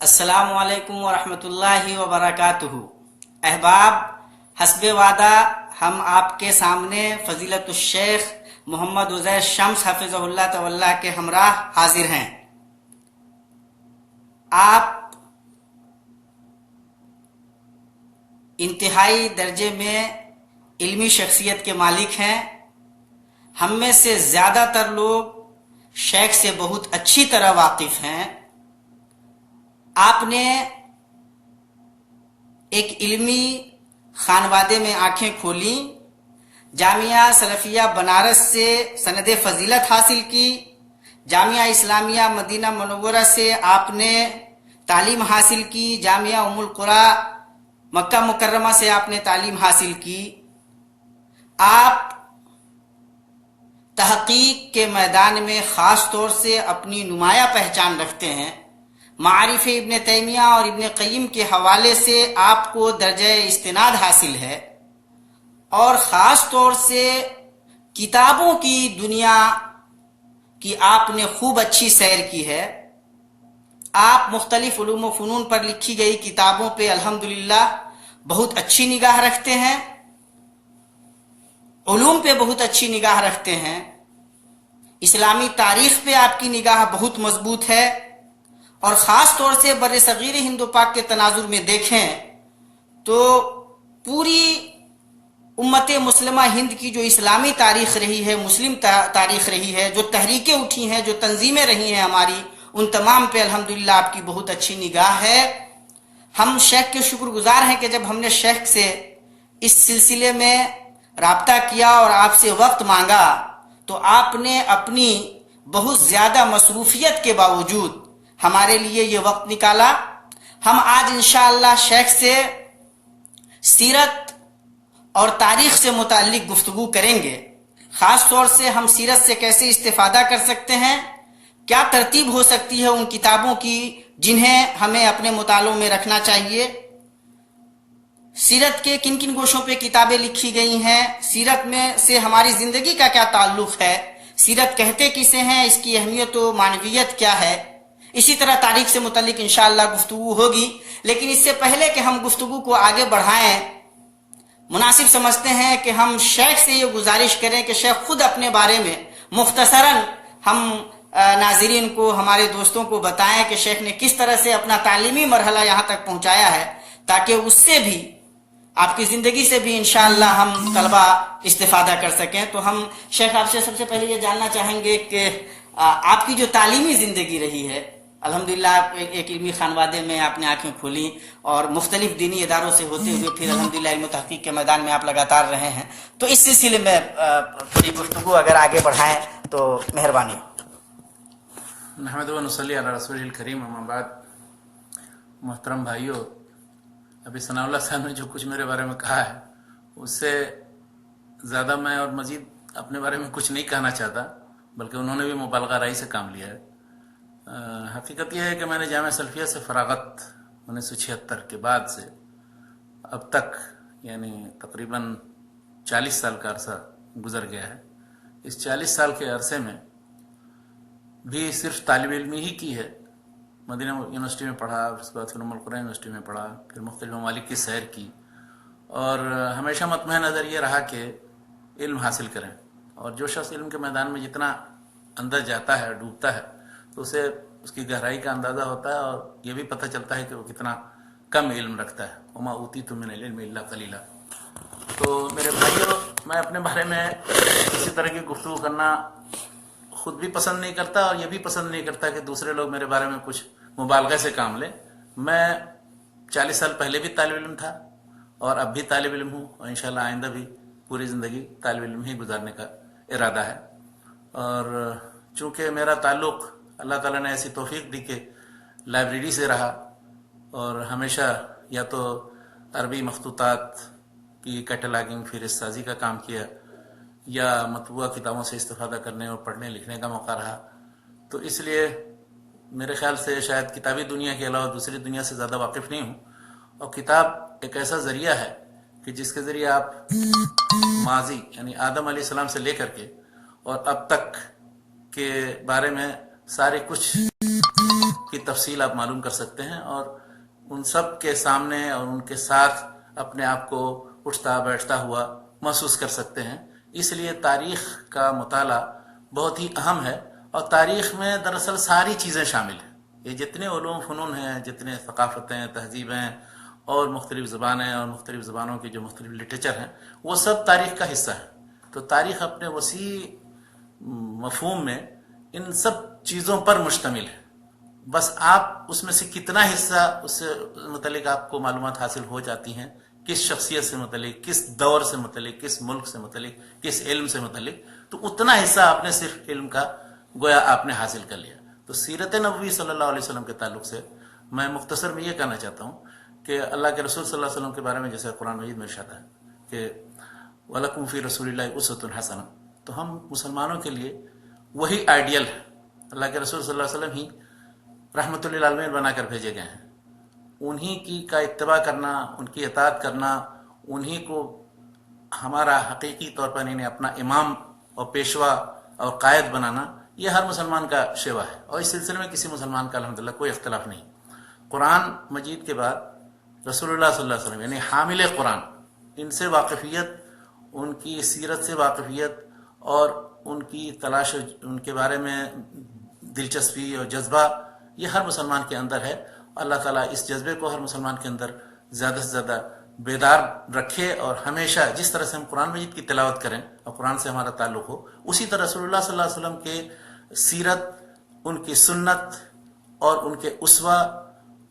السلام علیکم ورحمۃ اللہ وبرکاتہ۔ احباب، حسب وعدہ ہم آپ کے سامنے فضیلت الشیخ محمد عزیر شمس حفظہ اللہ تعالی کے ہمراہ حاضر ہیں۔ آپ انتہائی درجے میں علمی شخصیت کے مالک ہیں۔ ہم میں سے زیادہ تر لوگ شیخ سے بہت اچھی طرح واقف ہیں۔ آپ نے ایک علمی خانوادے میں آنکھیں کھولیں، جامعہ سلفیہ بنارس سے سند فضیلت حاصل کی، جامعہ اسلامیہ مدینہ منورہ سے آپ نے تعلیم حاصل کی، جامعہ ام القری مکہ مکرمہ سے آپ نے تعلیم حاصل کی۔ آپ تحقیق کے میدان میں خاص طور سے اپنی نمایاں پہچان رکھتے ہیں۔ معارف ابن تیمیہ اور ابن قیم کے حوالے سے آپ کو درجہ استناد حاصل ہے، اور خاص طور سے کتابوں کی دنیا کی آپ نے خوب اچھی سیر کی ہے۔ آپ مختلف علوم و فنون پر لکھی گئی کتابوں پہ الحمدللہ بہت اچھی نگاہ رکھتے ہیں، علوم پہ بہت اچھی نگاہ رکھتے ہیں، اسلامی تاریخ پہ آپ کی نگاہ بہت مضبوط ہے، اور خاص طور سے بر صغیر ہند و پاک کے تناظر میں دیکھیں تو پوری امت مسلمہ ہند کی جو اسلامی تاریخ رہی ہے، مسلم تاریخ رہی ہے، جو تحریکیں اٹھی ہیں، جو تنظیمیں رہی ہیں ہماری، ان تمام پہ الحمدللہ آپ کی بہت اچھی نگاہ ہے۔ ہم شیخ کے شکر گزار ہیں کہ جب ہم نے شیخ سے اس سلسلے میں رابطہ کیا اور آپ سے وقت مانگا تو آپ نے اپنی بہت زیادہ مصروفیت کے باوجود ہمارے لیے یہ وقت نکالا۔ ہم آج انشاءاللہ شیخ سے سیرت اور تاریخ سے متعلق گفتگو کریں گے۔ خاص طور سے ہم سیرت سے کیسے استفادہ کر سکتے ہیں، کیا ترتیب ہو سکتی ہے ان کتابوں کی جنہیں ہمیں اپنے مطالعوں میں رکھنا چاہیے، سیرت کے کن کن گوشوں پہ کتابیں لکھی گئی ہیں، سیرت میں سے ہماری زندگی کا کیا تعلق ہے، سیرت کہتے کسے ہیں، اس کی اہمیت و معنویت کیا ہے۔ اسی طرح تاریخ سے متعلق انشاءاللہ گفتگو ہوگی، لیکن اس سے پہلے کہ ہم گفتگو کو آگے بڑھائیں، مناسب سمجھتے ہیں کہ ہم شیخ سے یہ گزارش کریں کہ شیخ خود اپنے بارے میں مختصراً ہم ناظرین کو، ہمارے دوستوں کو بتائیں کہ شیخ نے کس طرح سے اپنا تعلیمی مرحلہ یہاں تک پہنچایا ہے، تاکہ اس سے بھی، آپ کی زندگی سے بھی انشاءاللہ ہم طلبہ استفادہ کر سکیں۔ تو ہم شیخ آپ سے سب سے پہلے یہ جاننا چاہیں گے کہ آپ کی جو تعلیمی زندگی رہی ہے، الحمدللہ آپ ایک علمی خانوادے میں آپ نے آنکھیں کھولی، اور مختلف دینی اداروں سے ہوتے ہوئے پھر الحمدللہ علم و تحقیق کے میدان میں آپ لگاتار رہے ہیں، تو اس سلسلے میں تھوڑی گفتگو اگر آگے بڑھائیں تو مہربانی ہو۔ نحمد و نصلی علی رسول الکریم، اما بعد۔ محترم بھائیو، ابھی ثناء اللہ صاحب نے جو کچھ میرے بارے میں کہا ہے اس سے زیادہ میں اور مزید اپنے بارے میں کچھ نہیں کہنا چاہتا، بلکہ انہوں نے بھی مبالغہ رائی سے کام لیا ہے۔ حقیقت یہ ہے کہ میں نے جامعہ سلفیہ سے فراغت 1976 کے بعد سے اب تک، یعنی تقریباً 40 سال کا عرصہ گزر گیا ہے۔ اس 40 سال کے عرصے میں بھی صرف طالب علمی ہی کی ہے۔ مدینہ یونیورسٹی میں پڑھا، اس کے بعد پھر ام القری یونیورسٹی میں پڑھا، پھر مختلف ممالک کی سیر کی، اور ہمیشہ مطمع نظر یہ رہا کہ علم حاصل کریں، اور جو شخص علم کے میدان میں جتنا اندر جاتا ہے، ڈوبتا ہے، تو اسے اس کی گہرائی کا اندازہ ہوتا ہے، اور یہ بھی پتہ چلتا ہے کہ وہ کتنا کم علم رکھتا ہے۔ وما اوتیتم من العلم الا قلیلا۔ تو میرے بھائیوں، میں اپنے بارے میں کسی طرح کی گفتگو کرنا خود بھی پسند نہیں کرتا، اور یہ بھی پسند نہیں کرتا کہ دوسرے لوگ میرے بارے میں کچھ مبالغہ سے کام لیں۔ میں 40 سال پہلے بھی طالب علم تھا، اور اب بھی طالب علم ہوں، اور انشاءاللہ آئندہ بھی پوری زندگی طالب علم ہی گزارنے کا ارادہ ہے۔ اور چونکہ میرا تعلق اللہ تعالیٰ نے ایسی توفیق دی کہ لائبریری سے رہا، اور ہمیشہ یا تو عربی مخطوطات کی کیٹلاگنگ، فہرست سازی کا کام کیا، یا مطبوعہ کتابوں سے استفادہ کرنے اور پڑھنے لکھنے کا موقع رہا، تو اس لیے میرے خیال سے شاید کتابی دنیا کے علاوہ دوسری دنیا سے زیادہ واقف نہیں ہوں۔ اور کتاب ایک ایسا ذریعہ ہے کہ جس کے ذریعے آپ ماضی، یعنی آدم علیہ السلام سے لے کر کے اور اب تک کے بارے میں سارے کچھ کی تفصیل آپ معلوم کر سکتے ہیں اور ان سب کے سامنے اور ان کے ساتھ اپنے آپ کو اٹھتا بیٹھتا ہوا محسوس کر سکتے ہیں. اس لیے تاریخ کا مطالعہ بہت ہی اہم ہے، اور تاریخ میں دراصل ساری چیزیں شامل ہیں. یہ جتنے علوم فنون ہیں، جتنے ثقافتیں، تہذیبیں اور مختلف زبانیں اور مختلف زبانوں کے جو مختلف لٹریچر ہیں، وہ سب تاریخ کا حصہ ہیں. تو تاریخ اپنے وسیع مفہوم میں ان سب چیزوں پر مشتمل ہے. بس آپ اس میں سے کتنا حصہ اس سے متعلق آپ کو معلومات حاصل ہو جاتی ہیں، کس شخصیت سے متعلق، کس دور سے متعلق، کس ملک سے متعلق، کس علم سے متعلق، تو اتنا حصہ آپ نے صرف علم کا گویا آپ نے حاصل کر لیا. تو سیرت نبوی صلی اللہ علیہ وسلم کے تعلق سے میں مختصر میں یہ کہنا چاہتا ہوں کہ اللہ کے رسول صلی اللہ علیہ وسلم کے بارے میں جیسے قرآن مجید میں ارشاد ہے کہ وَلَكُمْ فِي رَسُولِ اللَّهِ أُسْوَةٌ حَسَنَةٌ، تو ہم مسلمانوں کے لیے وہی آئیڈیل ہے. اللہ کے رسول صلی اللہ علیہ وسلم ہی رحمت للعالمین بنا کر بھیجے گئے ہیں. انہی کی کا اتباع کرنا، ان کی اطاعت کرنا، انہی کو ہمارا حقیقی طور پر انہیں اپنا امام اور پیشوا اور قائد بنانا، یہ ہر مسلمان کا شیوا ہے، اور اس سلسلے میں کسی مسلمان کا الحمدللہ کوئی اختلاف نہیں. قرآن مجید کے بعد رسول اللہ صلی اللہ علیہ وسلم یعنی حامل قرآن، ان سے واقفیت، ان کی سیرت سے واقفیت اور ان کی تلاش، ان کے بارے میں دلچسپی اور جذبہ، یہ ہر مسلمان کے اندر ہے. اللہ تعالیٰ اس جذبے کو ہر مسلمان کے اندر زیادہ سے زیادہ بیدار رکھے، اور ہمیشہ جس طرح سے ہم قرآن مجید کی تلاوت کریں اور قرآن سے ہمارا تعلق ہو، اسی طرح رسول اللہ صلی اللہ علیہ وسلم کے سیرت، ان کی سنت اور ان کے اسوہ،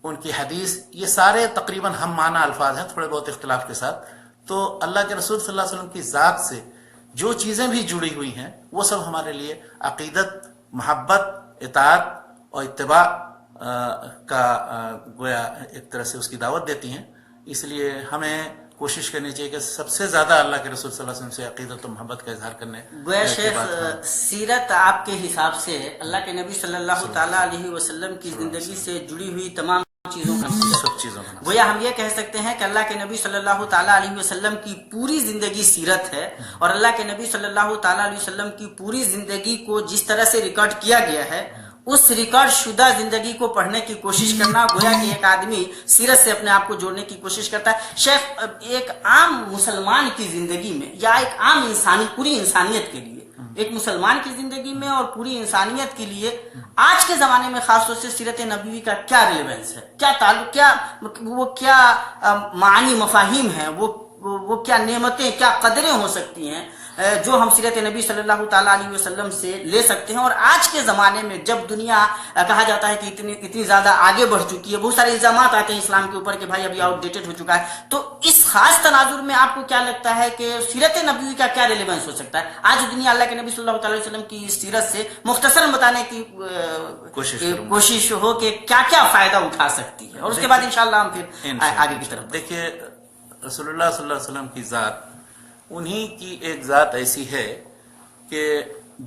ان کی حدیث، یہ سارے تقریباً ہم معنی الفاظ ہیں، تھوڑے بہت اختلاف کے ساتھ. تو اللہ کے رسول صلی اللہ علیہ وسلم کی ذات سے جو چیزیں بھی جڑی ہوئی ہیں، وہ سب ہمارے لیے عقیدت، محبت، اطاعت اور اتباع کا گویا ایک طرح سے اس کی دعوت دیتی ہیں. اس لیے ہمیں کوشش کرنی چاہیے کہ سب سے زیادہ اللہ کے رسول صلی اللہ علیہ وسلم سے عقیدت و محبت کا اظہار کرنے. گویا شیخ، سیرت آپ کے حساب سے اللہ کے نبی صلی اللہ تعالیٰ علیہ وسلم کی زندگی سے جڑی ہوئی تمام چیزوں کا سب چیزوں کا گویا ہم یہ کہہ سکتے ہیں کہ اللہ کے نبی صلی اللہ تعالیٰ علیہ وسلم کی پوری زندگی سیرت ہے، اور اللہ کے نبی صلی اللہ تعالیٰ علیہ وسلم کی پوری زندگی کو جس طرح سے ریکارڈ کیا گیا ہے، اس ریکارڈ شدہ زندگی کو پڑھنے کی کوشش کرنا، گویا کہ ایک آدمی سیرت سے اپنے آپ کو جوڑنے کی کوشش کرتا ہے. شیخ، ایک عام مسلمان کی زندگی میں یا ایک عام انسانی، پوری انسانیت کے لیے، ایک مسلمان کی زندگی میں اور پوری انسانیت کے لیے آج کے زمانے میں خاص طور سے سیرت نبوی کا کیا ریلیونس ہے، کیا تعلق، کیا معانی مفاہیم ہیں، وہ کیا نعمتیں، کیا قدریں ہو سکتی ہیں جو ہم سیرت نبی صلی اللہ تعالیٰ علیہ وسلم سے لے سکتے ہیں. اور آج کے زمانے میں جب دنیا کہا جاتا ہے کہ اتنی زیادہ آگے بڑھ چکی ہے، بہت سارے الزامات آتے ہیں اسلام کے اوپر کہ بھائی ابھی آؤٹ ڈیٹڈ ہو چکا ہے، تو اس خاص تناظر میں آپ کو کیا لگتا ہے کہ سیرت نبوی کا کیا ریلیونس ہو سکتا ہے؟ آج دنیا اللہ کے نبی صلی اللہ تعالیٰ علیہ وسلم کی سیرت سے مختصر بتانے کی کوشش ہو کہ کیا کیا فائدہ اٹھا سکتی ہے، اور اس کے بعد انشاءاللہ ہم پھر آگے کی طرف. دیکھیے، رسول اللہ صلی اللہ علیہ وسلم کی ذات انہی کی ایک ذات ایسی ہے کہ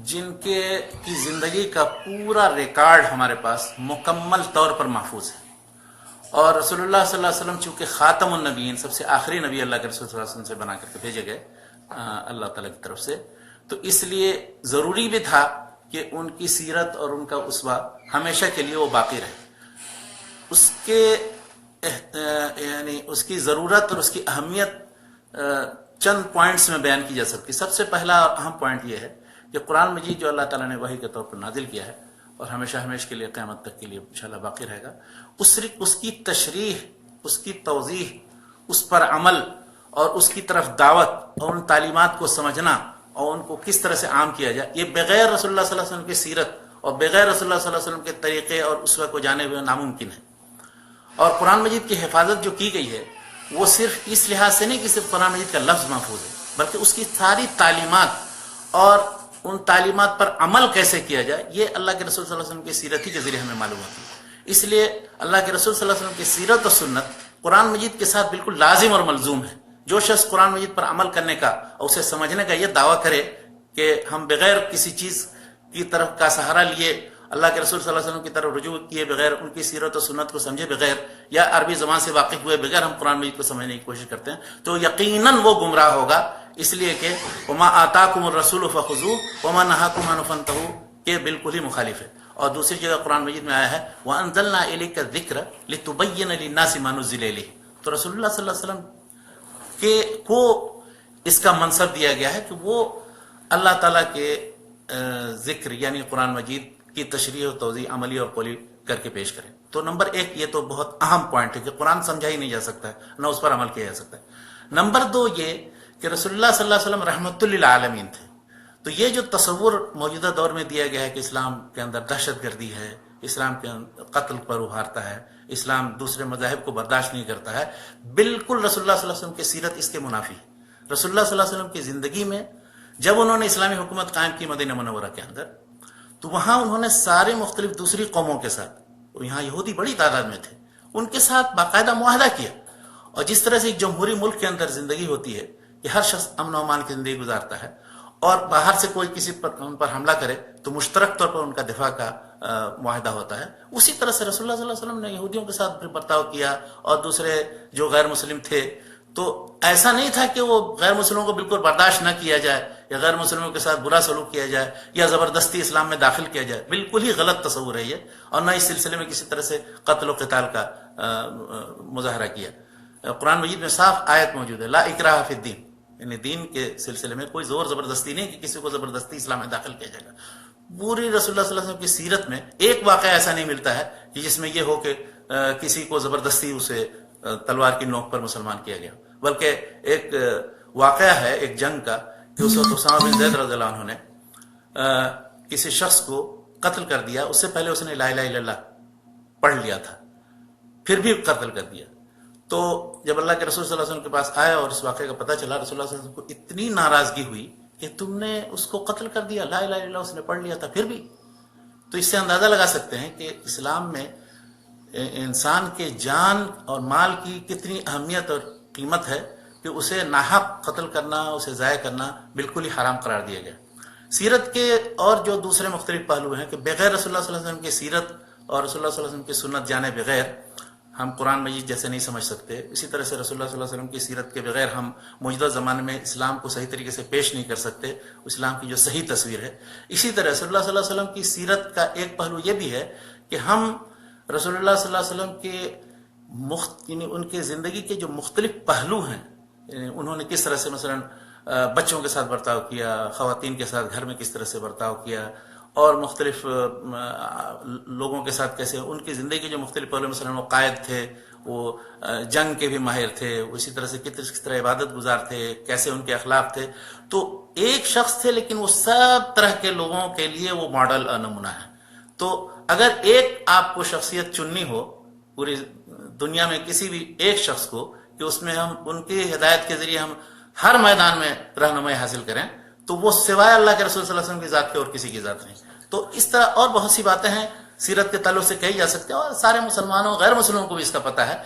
جن کی زندگی کا پورا ریکارڈ ہمارے پاس مکمل طور پر محفوظ ہے. اور رسول اللہ صلی اللہ علیہ وسلم چونکہ خاتم النبیین، سب سے آخری نبی اللہ کے رسول صلی اللہ علیہ وسلم سے بنا کر کے بھیجے گئے اللہ تعالیٰ کی طرف سے، تو اس لیے ضروری بھی تھا کہ ان کی سیرت اور ان کا اسوہ ہمیشہ کے لیے وہ باقی رہے. اس کے یعنی اس کی ضرورت اور اس کی اہمیت چند پوائنٹس میں بیان کی جا سکتی. سب سے پہلا اور اہم پوائنٹ یہ ہے کہ قرآن مجید جو اللہ تعالیٰ نے وحی کے طور پر نازل کیا ہے اور ہمیشہ ہمیشہ کے لیے قیامت تک کے لیے انشاءاللہ باقی رہے گا، اس کی تشریح، اس کی توضیح، اس پر عمل اور اس کی طرف دعوت اور ان تعلیمات کو سمجھنا اور ان کو کس طرح سے عام کیا جائے، یہ بغیر رسول اللہ صلی اللہ علیہ وسلم کی سیرت اور بغیر رسول اللہ صلی اللہ علیہ وسلم کے طریقے اور اسوہ کو جانے ہوئے ناممکن ہے. اور قرآن مجید کی حفاظت جو کی گئی ہے وہ صرف اس لحاظ سے نہیں کہ صرف قرآن مجید کا لفظ محفوظ ہے، بلکہ اس کی ساری تعلیمات اور ان تعلیمات پر عمل کیسے کیا جائے، یہ اللہ کے رسول صلی اللہ علیہ وسلم کی سیرت ہی کے ذریعے ہمیں معلوم ہوتی ہے. اس لیے اللہ کے رسول صلی اللہ علیہ وسلم کی سیرت و سنت قرآن مجید کے ساتھ بالکل لازم اور ملزوم ہے. جو شخص قرآن مجید پر عمل کرنے کا اور اسے سمجھنے کا یہ دعویٰ کرے کہ ہم بغیر کسی چیز کی طرف کا سہارا لیے، اللہ کے رسول صلی اللہ علیہ وسلم کی طرف رجوع کیے بغیر، ان کی سیرت و سنت کو سمجھے بغیر یا عربی زبان سے واقف ہوئے بغیر ہم قرآن مجید کو سمجھنے کی کوشش کرتے ہیں، تو یقیناً وہ گمراہ ہوگا. اس لیے کہ وما آتاکم الرسول فخذوہ وما نہاکم عنہ فانتہوا کے بالکل ہی مخالف ہے. اور دوسری جگہ قرآن مجید میں آیا ہے وَأَنزَلْنَا إِلَيْكَ الذِّكْرَ لِتُبَيِّنَ لِلنَّاسِ مَا نُزِّلَ إِلَيْهِمْ. تو رسول اللہ صلی اللہ علیہ وسلم کو اس کا منصب دیا گیا ہے کہ وہ اللہ تعالیٰ کے ذکر یعنی قرآن مجید کی تشریح و توضیح عملی اور قولی کر کے پیش کریں. تو نمبر ایک یہ تو بہت اہم پوائنٹ ہے کہ قرآن سمجھا ہی نہیں جا سکتا ہے، نہ اس پر عمل کیا جا سکتا ہے. نمبر دو یہ کہ رسول اللہ صلی اللہ علیہ وسلم رحمت للعالمین تھے. تو یہ جو تصور موجودہ دور میں دیا گیا ہے کہ اسلام کے اندر دہشت گردی ہے، اسلام کے قتل پر ابھارتا ہے، اسلام دوسرے مذاہب کو برداشت نہیں کرتا ہے، بالکل رسول اللہ صلی اللہ علیہ وسلم کی سیرت اس کے منافی ہے. رسول اللہ صلی اللہ علیہ وسلم کی زندگی میں جب انہوں نے اسلامی حکومت قائم کی مدینہ منورہ کے اندر، تو وہاں انہوں نے سارے مختلف دوسری قوموں کے ساتھ، یہاں یہودی بڑی تعداد میں تھے، ان کے ساتھ باقاعدہ معاہدہ کیا. اور جس طرح سے ایک جمہوری ملک کے اندر زندگی ہوتی ہے کہ ہر شخص امن و امان کی زندگی گزارتا ہے، اور باہر سے کوئی کسی پر ان پر حملہ کرے تو مشترک طور پر ان کا دفاع کا معاہدہ ہوتا ہے، اسی طرح سے رسول اللہ صلی اللہ علیہ وسلم نے یہودیوں کے ساتھ برتاؤ کیا. اور دوسرے جو غیر مسلم تھے تو ایسا نہیں تھا کہ وہ غیر مسلموں کو بالکل برداشت نہ کیا جائے یا غیر مسلموں کے ساتھ برا سلوک کیا جائے یا زبردستی اسلام میں داخل کیا جائے. بالکل ہی غلط تصور ہے یہ، اور نہ اس سلسلے میں کسی طرح سے قتل و قتال کا مظاہرہ کیا. قرآن مجید میں صاف آیت موجود ہے لا اکراہ فی الدین، یعنی دین کے سلسلے میں کوئی زور زبردستی نہیں کہ کسی کو زبردستی اسلام میں داخل کیا جائے گا. پوری رسول اللہ صلی اللہ علیہ وسلم کی سیرت میں ایک واقعہ ایسا نہیں ملتا ہے کہ جس میں یہ ہو کہ کسی کو زبردستی اسے تلوار کی نوک پر مسلمان کیا گیا. بلکہ ایک واقعہ ہے ایک جنگ کا کہ اس وقت اسامہ بن زید رضی اللہ عنہ نے کسی شخص کو قتل کر دیا. اس سے پہلے اس نے لا الہ الا اللہ پڑھ لیا تھا، پھر بھی قتل کر دیا. تو جب اللہ کے رسول صلی اللہ علیہ وسلم کے پاس آیا اور اس واقعے کا پتہ چلا، رسول اللہ صلی اللہ علیہ وسلم کو اتنی ناراضگی ہوئی کہ تم نے اس کو قتل کر دیا، لا الہ الا اللہ اس نے پڑھ لیا تھا پھر بھی. تو اس سے اندازہ لگا سکتے ہیں کہ اسلام میں انسان کے جان اور مال کی کتنی اہمیت اور قیمت ہے کہ اسے ناحق قتل کرنا، اسے ضائع کرنا بالکل ہی حرام قرار دیا گیا. سیرت کے اور جو دوسرے مختلف پہلو ہیں کہ بغیر رسول اللہ صلی اللہ علیہ وسلم کی سیرت اور رسول اللہ صلی اللہ علیہ وسلم کی سنت جانے بغیر ہم قرآن مجید جیسے نہیں سمجھ سکتے، اسی طرح سے رسول اللہ صلی اللہ علیہ وسلم کی سیرت کے بغیر ہم موجودہ زمانے میں اسلام کو صحیح طریقے سے پیش نہیں کر سکتے، اسلام کی جو صحیح تصویر ہے. اسی طرح رسول اللہ صلی اللہ علیہ وسلم کی سیرت کا ایک پہلو یہ بھی ہے کہ ہم رسول اللہ صلی اللہ علیہ وسلم کے یعنی ان کے زندگی کے جو مختلف پہلو ہیں، یعنی انہوں نے کس طرح سے مثلا بچوں کے ساتھ برتاؤ کیا، خواتین کے ساتھ گھر میں کس طرح سے برتاؤ کیا، اور مختلف لوگوں کے ساتھ کیسے ان کی زندگی کے جو مختلف پہلو، مثلا وہ قائد تھے، وہ جنگ کے بھی ماہر تھے، اسی طرح سے کس طرح عبادت گزار تھے، کیسے ان کے اخلاق تھے. تو ایک شخص تھے لیکن وہ سب طرح کے لوگوں کے لیے وہ ماڈل اور نمونہ ہے. تو اگر ایک آپ کو شخصیت چننی ہو پوری دنیا میں کسی بھی ایک شخص کو کہ اس میں ہم ان کی ہدایت کے ذریعے ہم ہر میدان میں رہنمائی حاصل کریں، تو وہ سوائے اللہ کے رسول صلی اللہ علیہ وسلم کی ذات کے اور کسی کی ذات نہیں. تو اس طرح اور بہت سی باتیں ہیں سیرت کے تعلق سے کہی جا سکتے ہیں، اور سارے مسلمانوں غیر مسلموں کو بھی اس کا پتہ ہے.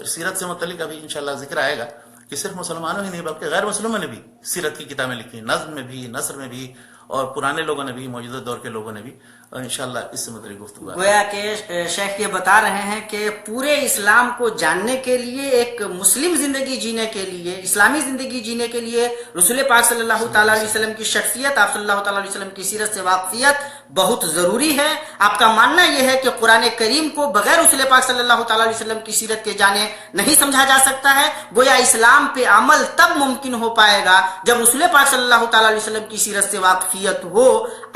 سیرت سے متعلق ابھی انشاءاللہ ذکر آئے گا کہ صرف مسلمانوں ہی نہیں بلکہ غیر مسلموں نے بھی سیرت کی کتابیں لکھی، نظم میں بھی، نثر میں بھی، اور پرانے لوگوں نے بھی، موجودہ دور کے لوگوں نے بھی. اور انشاءاللہ اس سے متعلق گفتگو ہے. گویا کہ شیخ یہ بتا رہے ہیں کہ پورے اسلام کو جاننے کے لیے، ایک مسلم زندگی جینے کے لیے، اسلامی زندگی جینے کے لیے رسول پاک صلی اللہ تعالیٰ علیہ وسلم کی شخصیت، آپ صلی اللہ تعالیٰ علیہ وسلم کی سیرت سے واقفیت بہت ضروری ہے. آپ کا ماننا یہ ہے کہ قرآن کریم کو بغیر رسول پاک صلی اللہ تعالیٰ علیہ وسلم کی سیرت کے جانے نہیں سمجھا جا سکتا ہے. گویا اسلام پہ عمل تب ممکن ہو پائے گا جب رسول پاک صلی اللہ تعالیٰ علیہ وسلم کی سیرت سے واقفیت ہو.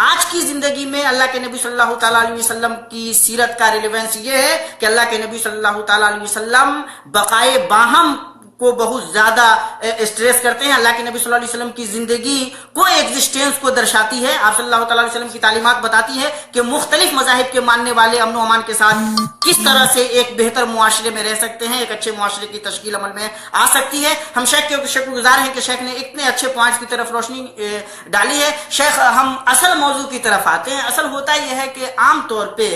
آج کی زندگی میں اللہ کے نبی صلی اللہ تعالیٰ علیہ وسلم کی سیرت کا ریلیونس یہ ہے کہ اللہ کے نبی صلی اللہ تعالیٰ علیہ وسلم بقائے باہم کو بہت زیادہ اسٹریس کرتے ہیں. اللہ کے نبی صلی اللہ علیہ وسلم کی زندگی کو ایگزسٹنس کو درشاتی ہے. آپ صلی اللہ تعالیٰ علیہ وسلم کی تعلیمات بتاتی ہے کہ مختلف مذاہب کے ماننے والے امن و امان کے ساتھ کس طرح سے ایک بہتر معاشرے میں رہ سکتے ہیں، ایک اچھے معاشرے کی تشکیل عمل میں آ سکتی ہے. ہم شیخ کے شکر گزار ہیں کہ شیخ نے اتنے اچھے پوائنٹس کی طرف روشنی ڈالی ہے. شیخ ہم اصل موضوع کی طرف آتے ہیں. اصل ہوتا یہ ہے کہ عام طور پہ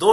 2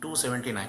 279,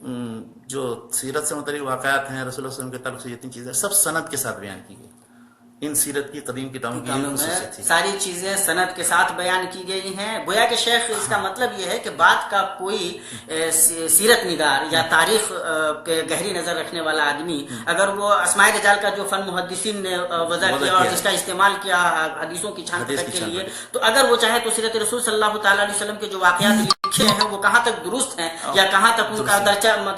جو سیرت سے متعلق واقعات ہیں، رسول اللہ صلی اللہ علیہ وسلم کے تعلق سے جتنی چیزیں سب سند کے ساتھ بیان کی گئی. ان سیرت کی قدیم کتابوں کی کتابوں میں ساری چیزیں سند کے ساتھ بیان کی گئی ہیں. گویا کہ شیخ اس کا مطلب یہ ہے کہ بات کا کوئی سیرت نگار یا تاریخ کے گہری نظر رکھنے والا آدمی اگر وہ اسماء رجال کا جو فن محدثین نے وضع کیا اور جس کا استعمال کیا حدیثوں کی چھان پھٹک کے لیے، تو اگر وہ چاہے تو سیرت رسول صلی اللہ تعالی علیہ وسلم کے جو واقعات لکھے ہیں وہ کہاں تک درست ہیں یا کہاں تک ان کا